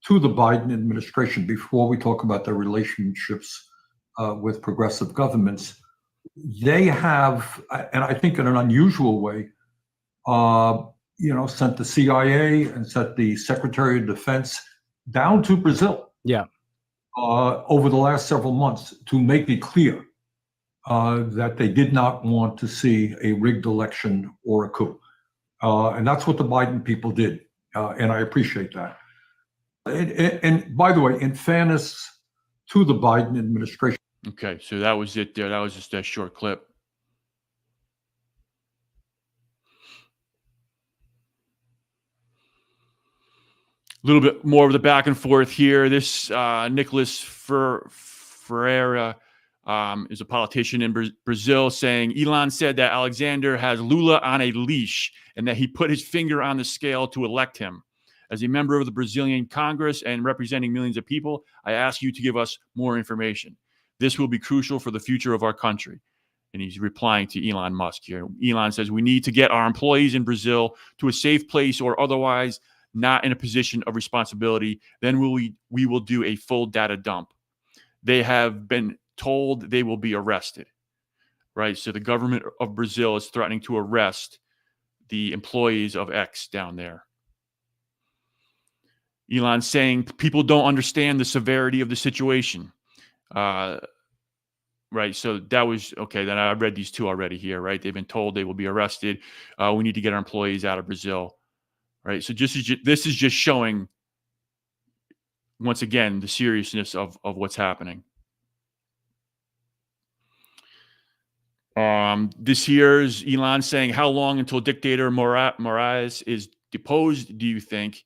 F: to the Biden administration, before we talk about their relationships with progressive governments, they have, and I think in an unusual way, sent the CIA and sent the Secretary of Defense down to Brazil.
G: Yeah.
F: Over the last several months to make it clear that they did not want to see a rigged election or a coup. And that's what the Biden people did. And I appreciate that. And by the way, in fairness to the Biden administration.
A: Okay, so that was it there. That was just a short clip. A little bit more of the back and forth here. This Nicholas Ferreira is a politician in Brazil saying Elon said that Alexander has Lula on a leash and that he put his finger on the scale to elect him. As a member of the Brazilian Congress and representing millions of people, I ask you to give us more information. This will be crucial for the future of our country. And he's replying to Elon Musk here. Elon says, we need to get our employees in Brazil to a safe place or otherwise not in a position of responsibility. Then we will do a full data dump. They have been told they will be arrested, right? So the government of Brazil is threatening to arrest the employees of X down there. Elon saying people don't understand the severity of the situation. Right. So that was okay. Then I read these two already here, right? They've been told they will be arrested. We need to get our employees out of Brazil. Right. So this is just showing once again the seriousness of what's happening. This year's Elon saying, how long until dictator Moraes is deposed, do you think?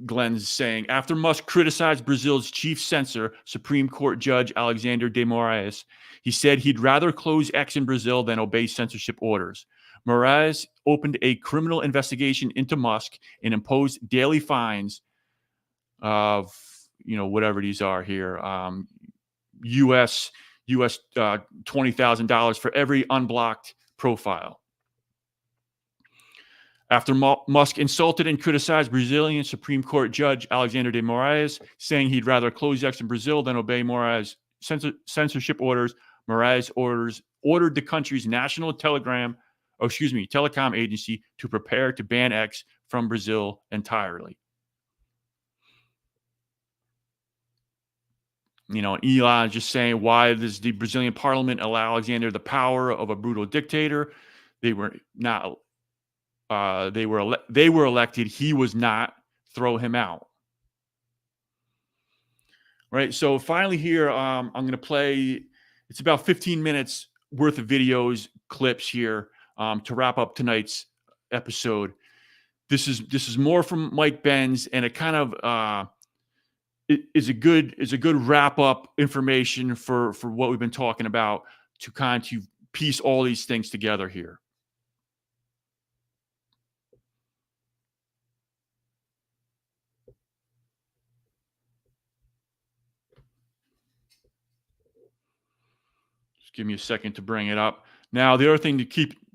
A: Glenn's saying, after Musk criticized Brazil's chief censor, Supreme Court Judge Alexander de Moraes, he said he'd rather close X in Brazil than obey censorship orders. Moraes opened a criminal investigation into Musk and imposed daily fines of, whatever these are here, US $20,000 for every unblocked profile. After Musk insulted and criticized Brazilian Supreme Court Judge Alexander de Moraes, saying he'd rather close X in Brazil than obey Moraes' censorship orders, Moraes ordered the country's national telecom agency to prepare to ban X from Brazil entirely. Elon just saying, why does the Brazilian parliament allow Alexander the power of a brutal dictator? They were not. They were elected. He was not. Throw him out. Right. So finally here, I'm going to play. It's about 15 minutes worth of videos, clips here to wrap up tonight's episode. This is more from Mike Benz, and it kind of is a good wrap up information for what we've been talking about to kind of piece all these things together here. Give me a second to bring it up. Now, the other thing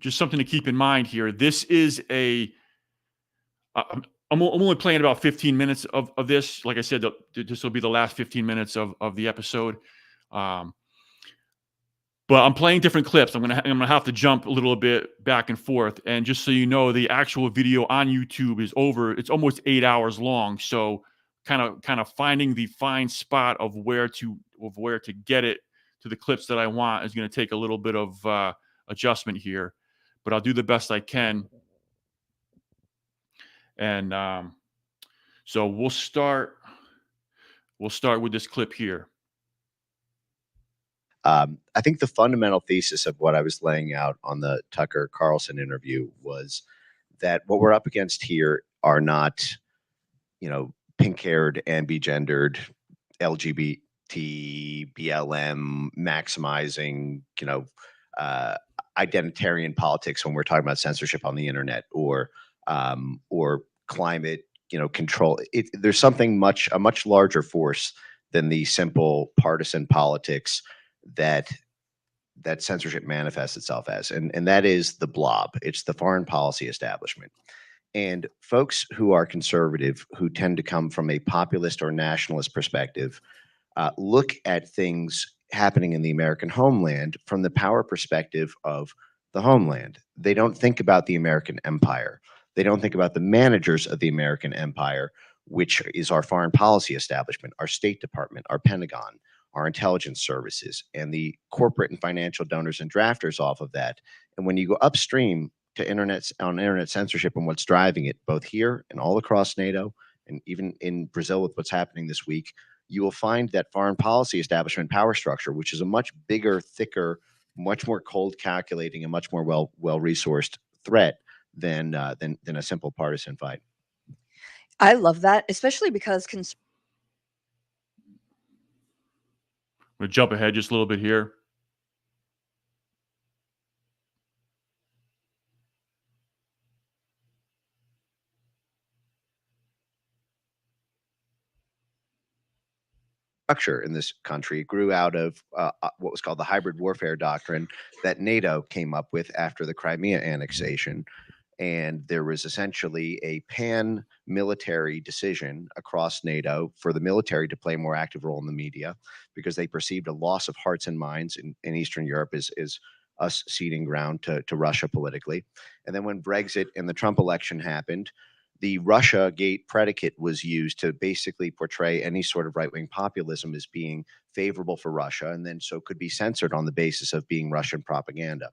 A: something to keep in mind here. This is I'm only playing about 15 minutes of this. Like I said, this will be the last 15 minutes of the episode. But I'm playing different clips. I'm gonna have to jump a little bit back and forth. And just so you know, the actual video on YouTube is over. It's almost 8 hours long. So kind of finding the fine spot of where to get it to the clips that I want is going to take a little bit of adjustment here, but I'll do the best I can. And so we'll start with this clip here.
D: I think the fundamental thesis of what I was laying out on the Tucker Carlson interview was that what we're up against here are not, pink-haired, ambigendered, LGBT, BLM maximizing, identitarian politics when we're talking about censorship on the internet or climate, control. There's something a much larger force than the simple partisan politics that censorship manifests itself as, and that is the blob. It's the foreign policy establishment. And folks who are conservative, who tend to come from a populist or nationalist perspective, look at things happening in the American homeland from the power perspective of the homeland. They don't think about the American empire. They don't think about the managers of the American empire, which is our foreign policy establishment, our State Department, our Pentagon, our intelligence services, and the corporate and financial donors and drafters off of that. And when you go upstream to internet censorship and what's driving it, both here and all across NATO, and even in Brazil with what's happening this week, you will find that foreign policy establishment power structure, which is a much bigger, thicker, much more cold calculating, and much more well resourced threat than a simple partisan fight.
G: I love that, especially because
A: I'm going to jump ahead just a little bit here.
D: Structure in this country grew out of what was called the hybrid warfare doctrine that NATO came up with after the Crimea annexation. And there was essentially a pan-military decision across NATO for the military to play a more active role in the media, because they perceived a loss of hearts and minds in Eastern Europe as us ceding ground to Russia politically. And then when Brexit and the Trump election happened, the Russia Gate predicate was used to basically portray any sort of right-wing populism as being favorable for Russia, and then so could be censored on the basis of being Russian propaganda.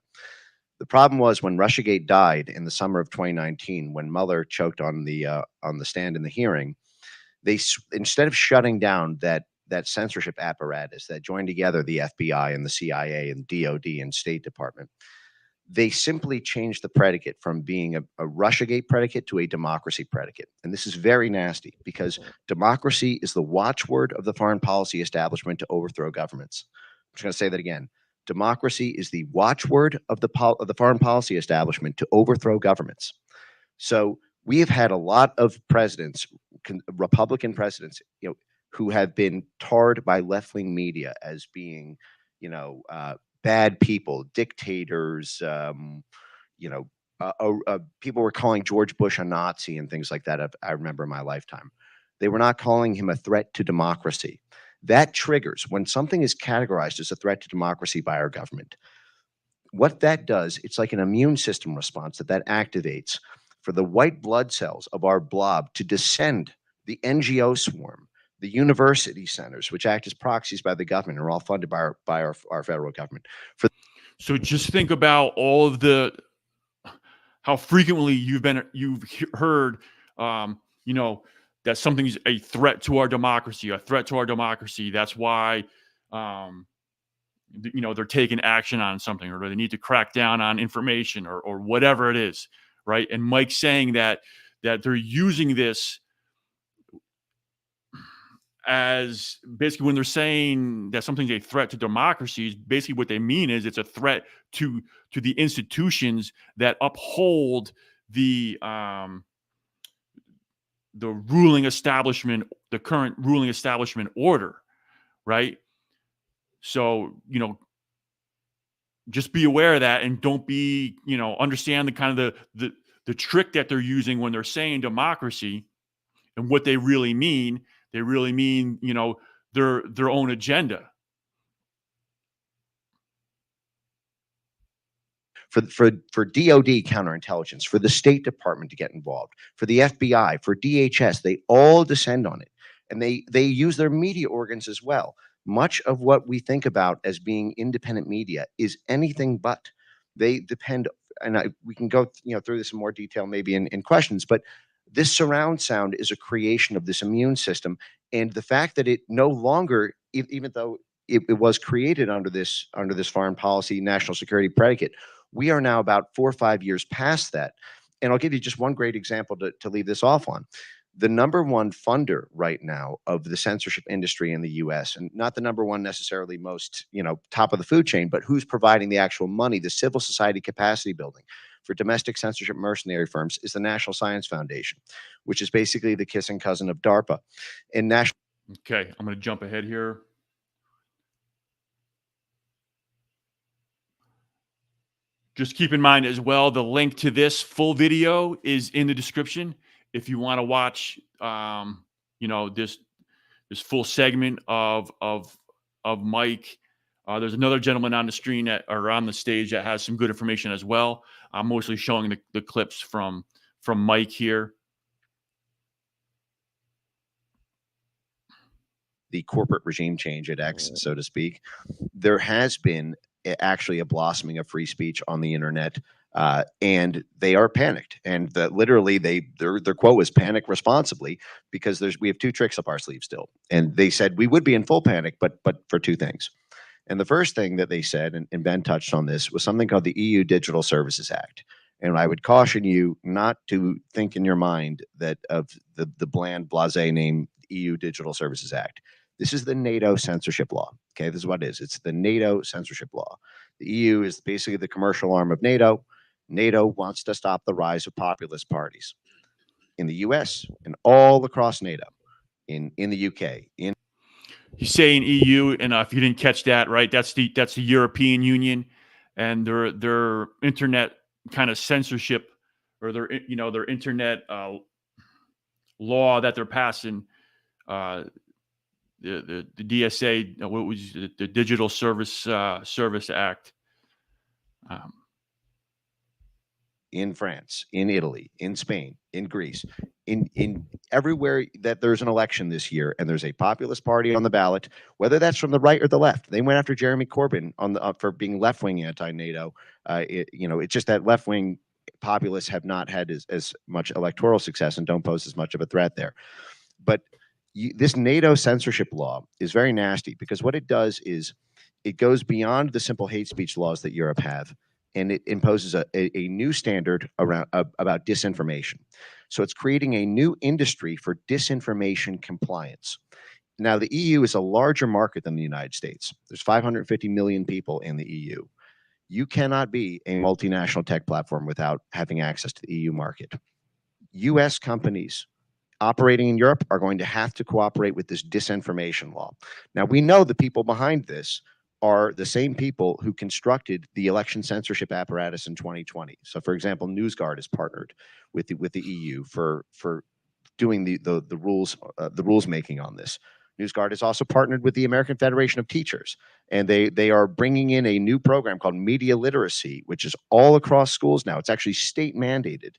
D: The problem was when Russiagate died in the summer of 2019, when Mueller choked on the stand in the hearing, they, instead of shutting down that censorship apparatus that joined together the FBI and the CIA and DOD and State Department, they simply changed the predicate from being a Russiagate predicate to a democracy predicate. And this is very nasty, because democracy is the watchword of the foreign policy establishment to overthrow governments. I'm just going to say that again. Democracy is the watchword of the foreign policy establishment to overthrow governments. So we have had a lot of presidents, Republican presidents, who have been tarred by left-wing media as being, bad people, dictators. People were calling George Bush a Nazi and things like that. I remember in my lifetime. They were not calling him a threat to democracy. That triggers when something is categorized as a threat to democracy by our government. What that does, it's like an immune system response that activates for the white blood cells of our blob to descend the NGO swarm, the university centers, which act as proxies by the government, are all funded by our federal government.
A: So just think about all of how frequently you've heard, that something's a threat to our democracy, That's why, they're taking action on something, or they need to crack down on information, or whatever it is, right? And Mike's saying that they're using this as basically, when they're saying that something's a threat to democracy, basically what they mean is it's a threat to the institutions that uphold the ruling establishment, the current ruling establishment order, right? So, just be aware of that, and don't be, understand the kind of the trick that they're using when they're saying democracy, and what they really mean. They really mean, their own agenda.
D: For DOD counterintelligence, for the State Department to get involved, for the FBI, for DHS, they all descend on it, and they use their media organs as well. Much of what we think about as being independent media is anything but. They depend, and we can go through this in more detail maybe in questions, but this surround sound is a creation of this immune system, and the fact that it no longer, even though it was created under this foreign policy national security predicate, we are now about 4 or 5 years past that. And I'll give you just one great example to leave this off on. The number one funder right now of the censorship industry in the US, and not the number one necessarily most, top of the food chain, but who's providing the actual money, the civil society capacity building for domestic censorship mercenary firms, is the National Science Foundation, which is basically the kissing cousin of DARPA. And
A: Okay, I'm going to jump ahead here. Just keep in mind as well, the link to this full video is in the description. If you want to watch, this full segment of Mike, there's another gentleman on the screen or on the stage that has some good information as well. I'm mostly showing the clips from Mike here.
D: The corporate regime change at X, so to speak, there has been actually a blossoming of free speech on the internet and they are panicked. And literally, their quote was "panic responsibly," because we have two tricks up our sleeve still. And they said we would be in full panic, but for two things. And the first thing that they said, and Ben touched on this, was something called the EU Digital Services Act. And I would caution you not to think in your mind that of the bland, blasé name EU Digital Services Act. This is the NATO censorship law. Okay, this is what it is. It's the NATO censorship law. The EU is basically the commercial arm of NATO. NATO wants to stop the rise of populist parties in the US and all across NATO, in the UK, in
A: He's saying EU, and if you didn't catch that, right, that's the European Union, and their internet kind of censorship, or their internet law that they're passing, the DSA, what was the Digital Service Act.
D: In France, in Italy, in Spain, in Greece, in everywhere that there's an election this year and there's a populist party on the ballot, whether that's from the right or the left. They went after Jeremy Corbyn for being left-wing anti-NATO. It's just that left-wing populists have not had as much electoral success and don't pose as much of a threat there. But this NATO censorship law is very nasty, because what it does is it goes beyond the simple hate speech laws that Europe have, and it imposes a new standard about disinformation. So it's creating a new industry for disinformation compliance. Now, the EU is a larger market than the United States. There's 550 million people in the EU. You cannot be a multinational tech platform without having access to the EU market. US companies operating in Europe are going to have to cooperate with this disinformation law. Now, we know the people behind this are the same people who constructed the election censorship apparatus in 2020. So, for example, NewsGuard is partnered with the EU for doing the rules making on this. NewsGuard is also partnered with the American Federation of Teachers, and they are bringing in a new program called media literacy, which is all across schools now. It's actually state mandated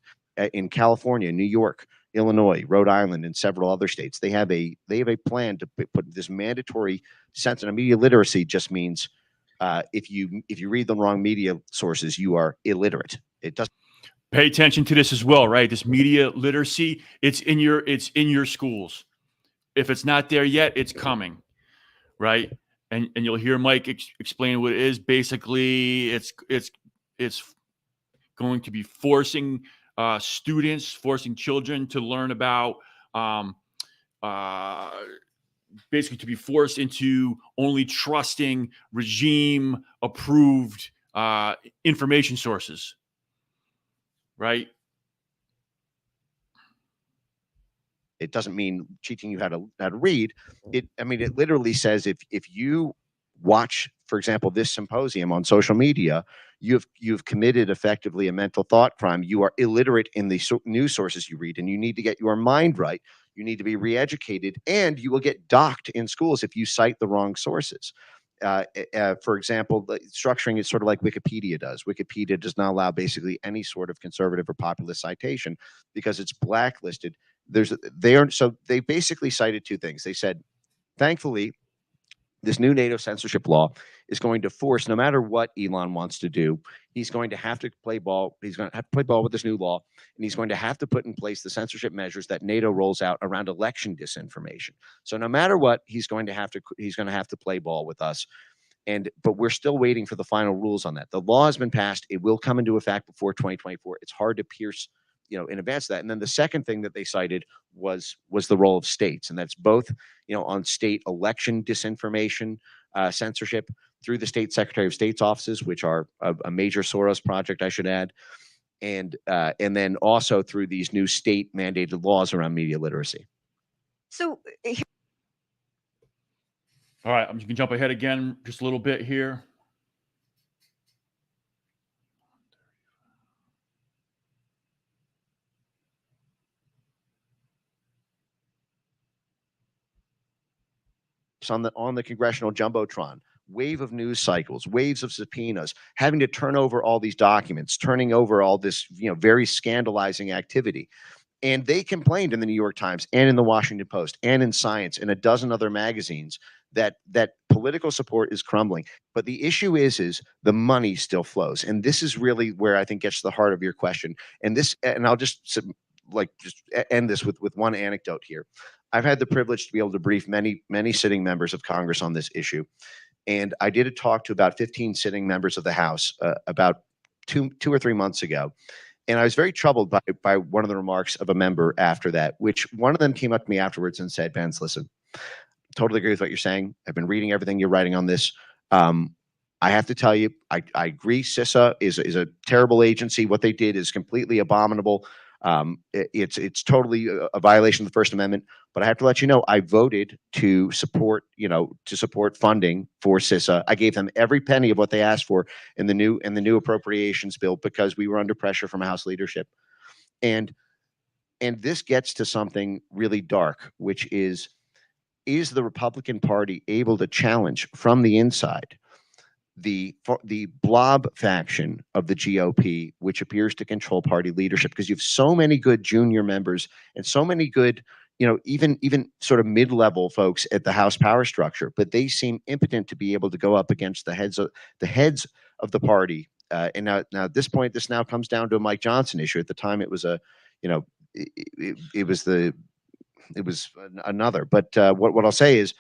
D: in California, New York, Illinois, Rhode Island, and several other states. They have a plan to put this mandatory sense. And media literacy just means if you read the wrong media sources, you are illiterate. It doesn't.
A: Pay attention to this as well, right? This media literacy, it's in your schools. If it's not there yet, it's coming, right? And you'll hear Mike explain what it is. Basically, it's going to be forcing children to learn about, basically to be forced into only trusting regime-approved information sources, right?
D: It doesn't mean teaching you how to read. It literally says if you watch, for example, this symposium on social media, you've committed effectively a mental thought crime. You are illiterate in the news sources you read, and you need to get your mind right. You need to be re-educated, and you will get docked in schools if you cite the wrong sources. For example, structuring is sort of like Wikipedia does. Wikipedia does not allow basically any sort of conservative or populist citation because it's blacklisted. They basically cited two things. They said, thankfully, this new NATO censorship law is going to force, no matter what Elon wants to do, he's going to have to play ball. He's going to have to play ball with this new law, and he's going to have to put in place the censorship measures that NATO rolls out around election disinformation. So no matter what, he's going to have to play ball with us. But we're still waiting for the final rules on that. The law has been passed. It will come into effect before 2024. It's hard to pierce, in advance of that. And then the second thing that they cited was the role of states, and that's both, on state election disinformation, censorship through the state Secretary of State's offices, which are a major Soros project, I should add, and then also through these new state mandated laws around media literacy.
G: So,
A: all right, I'm just gonna jump ahead again just a little bit here.
D: On the congressional jumbotron, wave of news cycles, waves of subpoenas, having to turn over all these documents, turning over all this, very scandalizing activity. And they complained in the New York Times and in the Washington Post and in Science and a dozen other magazines
H: that political support is crumbling. But the issue is the money still flows, and this is really where I think gets to the heart of your question. And I'll just end this with one anecdote here. I've had the privilege to be able to brief many sitting members of Congress on this issue, and I did a talk to about 15 sitting members of the House about two or 3 months ago. And I was very troubled by one of the remarks of a member after that, which one of them came up to me afterwards and said, "Vance, listen, totally agree with what you're saying. I've been reading everything you're writing on this. I have to tell you, I agree. CISA is a terrible agency. What they did is completely abominable. It's totally a violation of the First Amendment. But I have to let you know, I voted to support funding for CISA. I gave them every penny of what they asked for in the new appropriations bill because we were under pressure from House leadership. And this gets to something really dark, which is the Republican Party able to challenge from the inside the blob faction of the GOP, which appears to control party leadership? Because you have so many good junior members and so many good, even sort of mid-level folks at the House power structure, but they seem impotent to be able to go up against the heads of the party. And now at this point, this now comes down to a Mike Johnson issue. At the time, it was it was another. But what I'll say is,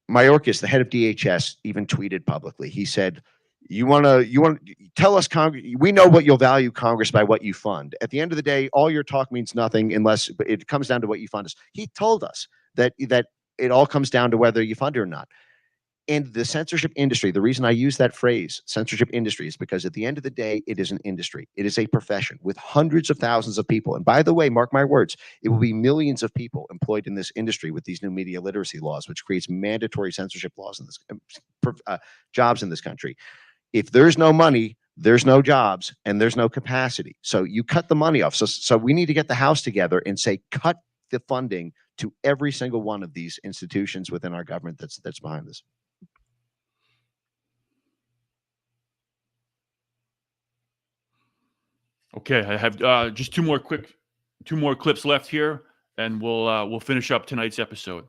H: Mayorkas, the head of DHS, even tweeted publicly. He said, "You want to tell us, Congress? We know what you'll value Congress by what you fund. At the end of the day, all your talk means nothing unless it comes down to what you fund us." He told us that it all comes down to whether you fund it or not. And the censorship industry, the reason I use that phrase, censorship industry, is because at the end of the day, it is an industry. It is a profession with hundreds of thousands of people. And by the way, mark my words, it will be millions of people employed in this industry with these new media literacy laws, which creates mandatory censorship laws in this jobs in this country. If there's no money, there's no jobs, and there's no capacity. So you cut the money off. So we need to get the House together and say, cut the funding to every single one of these institutions within our government that's behind this.
A: Okay, I have just two more clips left here, and we'll finish up tonight's episode.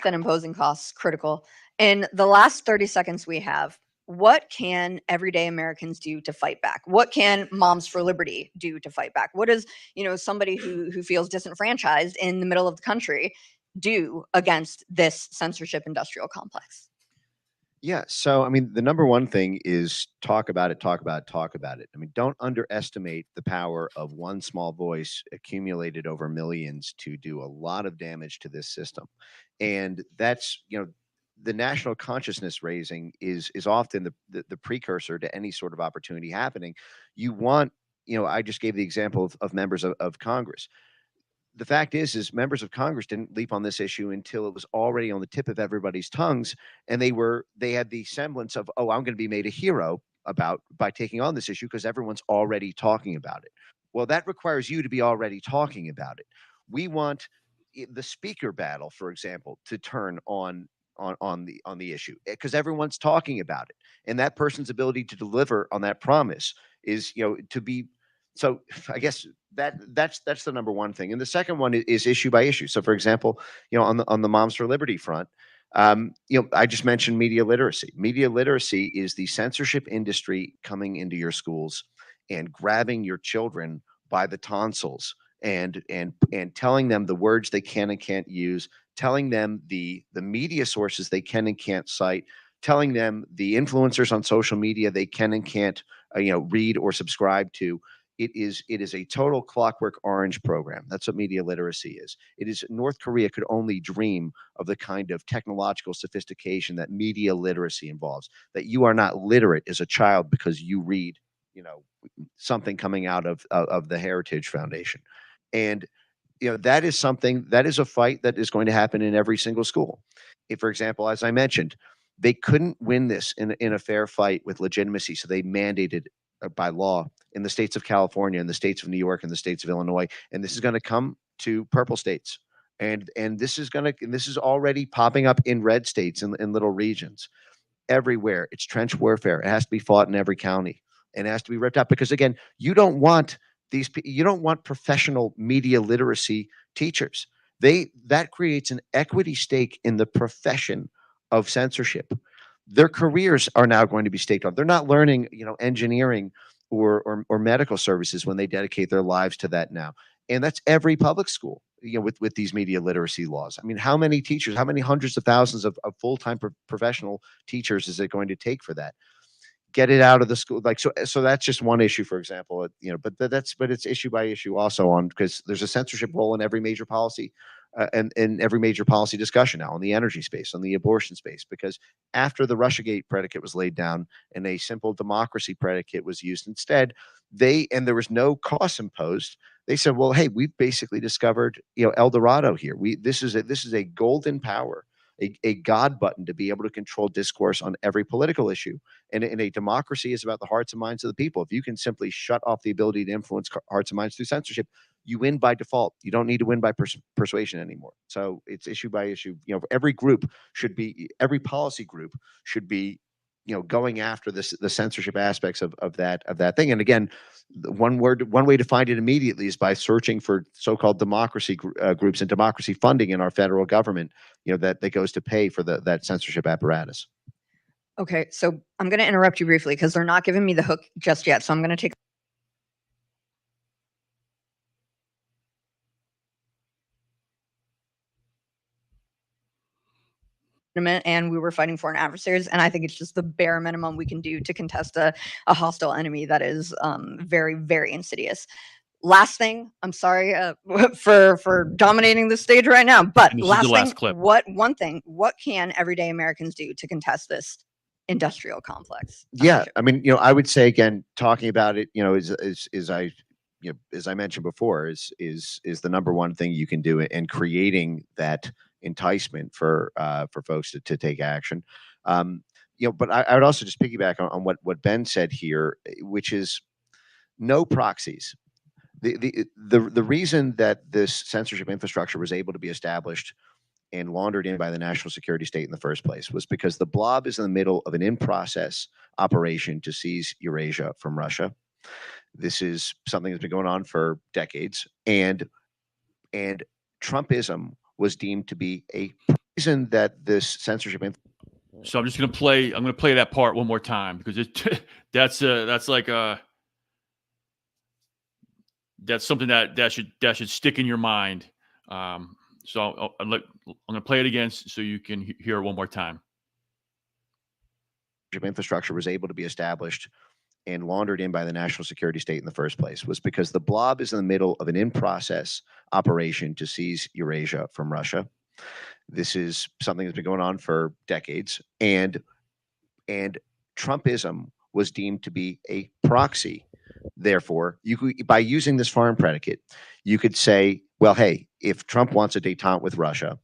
G: And imposing costs critical. In the last 30 seconds we have, what can everyday Americans do to fight back? What can Moms for Liberty do to fight back? What does somebody who feels disenfranchised in the middle of the country do against this censorship industrial complex?
H: Yeah. So, I mean, the number one thing is talk about it. I mean, don't underestimate the power of one small voice accumulated over millions to do a lot of damage to this system. And that's, the national consciousness raising is often the precursor to any sort of opportunity happening. You want, I just gave the example of members of Congress. The fact is members of Congress didn't leap on this issue until it was already on the tip of everybody's tongues, and they had the semblance of, oh, I'm going to be made a hero by taking on this issue because everyone's already talking about it. Well, that requires you to be already talking about it. We want the speaker battle, for example, to turn on the issue because everyone's talking about it, and that person's ability to deliver on that promise is to be. So I guess that's the number one thing. And the second one is issue by issue. So for example, on the Moms for Liberty front, I just mentioned media literacy. Media literacy is the censorship industry coming into your schools and grabbing your children by the tonsils and telling them the words they can and can't use, telling them the media sources they can and can't cite, telling them the influencers on social media they can and can't read or subscribe to. It is a total Clockwork Orange program. That's what media literacy is. It is North Korea could only dream of the kind of technological sophistication that media literacy involves, that you are not literate as a child because you read, something coming out of the Heritage Foundation. And, that is a fight that is going to happen in every single school. If, for example, as I mentioned, they couldn't win this in a fair fight with legitimacy. So they mandated by law in the states of California, in the states of New York, and the states of Illinois. And this is going to come to purple states. And this is already popping up in red states in little regions everywhere. It's trench warfare. It has to be fought in every county, and it has to be ripped out because, again, you don't want professional media literacy teachers. That creates an equity stake in the profession of censorship. Their careers are now going to be staked on. They're not learning, engineering or medical services when they dedicate their lives to that now. And that's every public school, with these media literacy laws. I mean, how many teachers, how many hundreds of thousands of full-time professional teachers is it going to take for that? Get it out of the school. So that's just one issue, for example, but it's issue by issue also on, because there's a censorship role in every major policy and in every major policy discussion now, on the energy space, on the abortion space, because after the Russiagate predicate was laid down and a simple democracy predicate was used instead, and there was no cost imposed. They said, well, hey, we've basically discovered, El Dorado here. This is a golden power, a God button to be able to control discourse on every political issue. And in a democracy is about the hearts and minds of the people. If you can simply shut off the ability to influence hearts and minds through censorship, you win by default. You don't need to win by persuasion anymore. So it's issue by issue. Every policy group should be, going after the censorship aspects of that thing. And again, one way to find it immediately is by searching for so-called democracy groups and democracy funding in our federal government, that goes to pay for that censorship apparatus.
G: Okay, so I'm going to interrupt you briefly because they're not giving me the hook just yet. So I'm going to take and we were fighting foreign adversaries, and I think it's just the bare minimum we can do to contest a hostile enemy that is very, very insidious. Last thing, I'm sorry for dominating the stage right now, but last thing, what can everyday Americans do to contest this industrial complex?
H: Yeah, I mean, I would say, again, talking about it, as I mentioned before, is the number one thing you can do in creating that enticement for folks to take action. But I would also just piggyback on what Ben said here, which is no proxies. The reason that this censorship infrastructure was able to be established and laundered in by the national security state in the first place was because the blob is in the middle of an in-process operation to seize Eurasia from Russia. This is something that's been going on for decades, and Trumpism was deemed to be a reason that this censorship.
A: So I'm just going to play. I'm going to play that part one more time because that's something that should stick in your mind. So I'm going to play it again so you can hear it one more time.
H: Infrastructure was able to be established and laundered in by the national security state in the first place was because the blob is in the middle of an in-process operation to seize Eurasia from Russia. This is something that's been going on for decades, and Trumpism was deemed to be a proxy. Therefore, by using this foreign predicate, you could say, well, hey, if Trump wants a détente with Russia,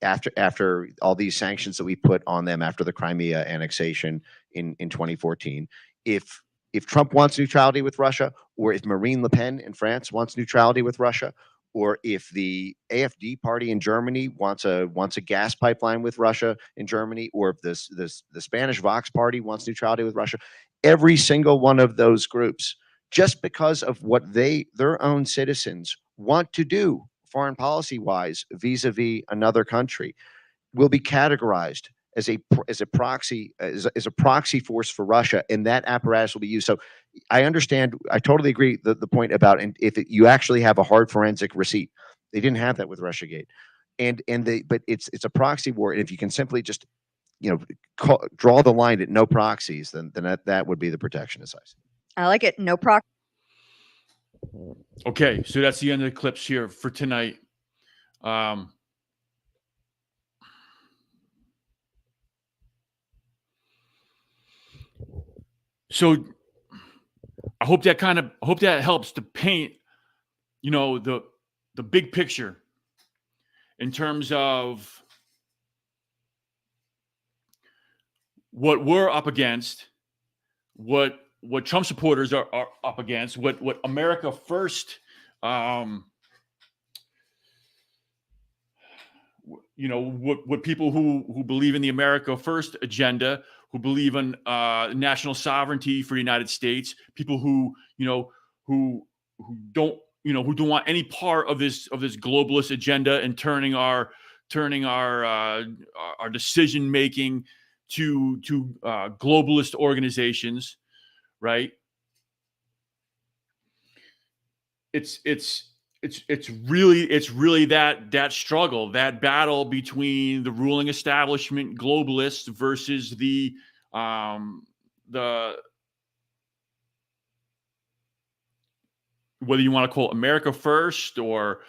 H: after all these sanctions that we put on them after the Crimea annexation in 2014, if Trump wants neutrality with Russia, or if Marine Le Pen in France wants neutrality with Russia, or if the AfD party in Germany wants a gas pipeline with Russia in Germany, or if the Spanish Vox party wants neutrality with Russia, every single one of those groups, just because of what their own citizens want to do foreign policy wise vis-a-vis another country, will be categorized as a proxy force for Russia, and that apparatus will be used. So I understand, I totally agree the point about, and if you actually have a hard forensic receipt, they didn't have that with Russiagate, but it's a proxy war, and if you can simply just draw the line at no proxies, then that would be the protectionist side.
G: I like it. No proxy.
A: Okay, so that's the end of the clips here for tonight. So I hope that helps to paint, the big picture in terms of what we're up against, what Trump supporters are up against, what America First, what people who believe in the America First agenda, who believe in national sovereignty for the United States, people who don't who don't want any part of this globalist agenda and turning our decision making to globalist organizations, right? It's really that struggle, that battle between the ruling establishment globalists versus the whether you want to call it America first, or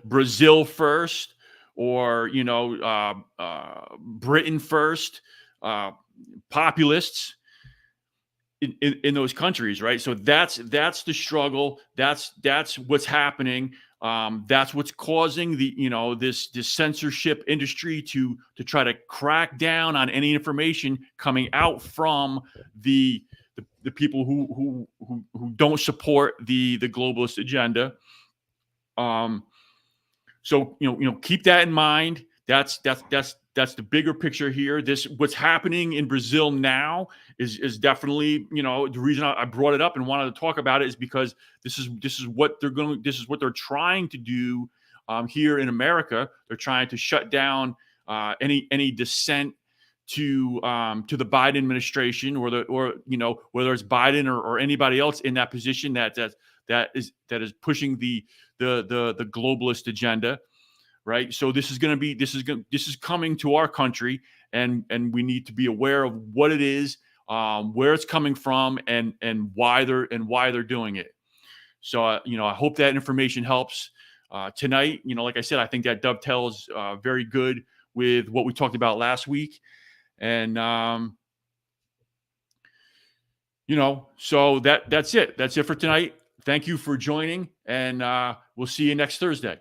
A: Brazil first, or Britain first, populists in those countries, right? So that's the struggle. That's what's happening. That's what's causing this censorship industry to try to crack down on any information coming out from the people who don't support the globalist agenda. So keep that in mind. That's the bigger picture here. What's happening in Brazil now is definitely, the reason I brought it up and wanted to talk about it is because this is what they're trying to do here in America. They're trying to shut down any dissent to the Biden administration, or whether it's Biden or anybody else in that position that is pushing the globalist agenda. Right. So this is coming to our country, and we need to be aware of what it is, where it's coming from, and why they're doing it. So I hope that information helps tonight. Like I said, I think that dovetails very good with what we talked about last week, and so that's it. That's it for tonight. Thank you for joining, and we'll see you next Thursday.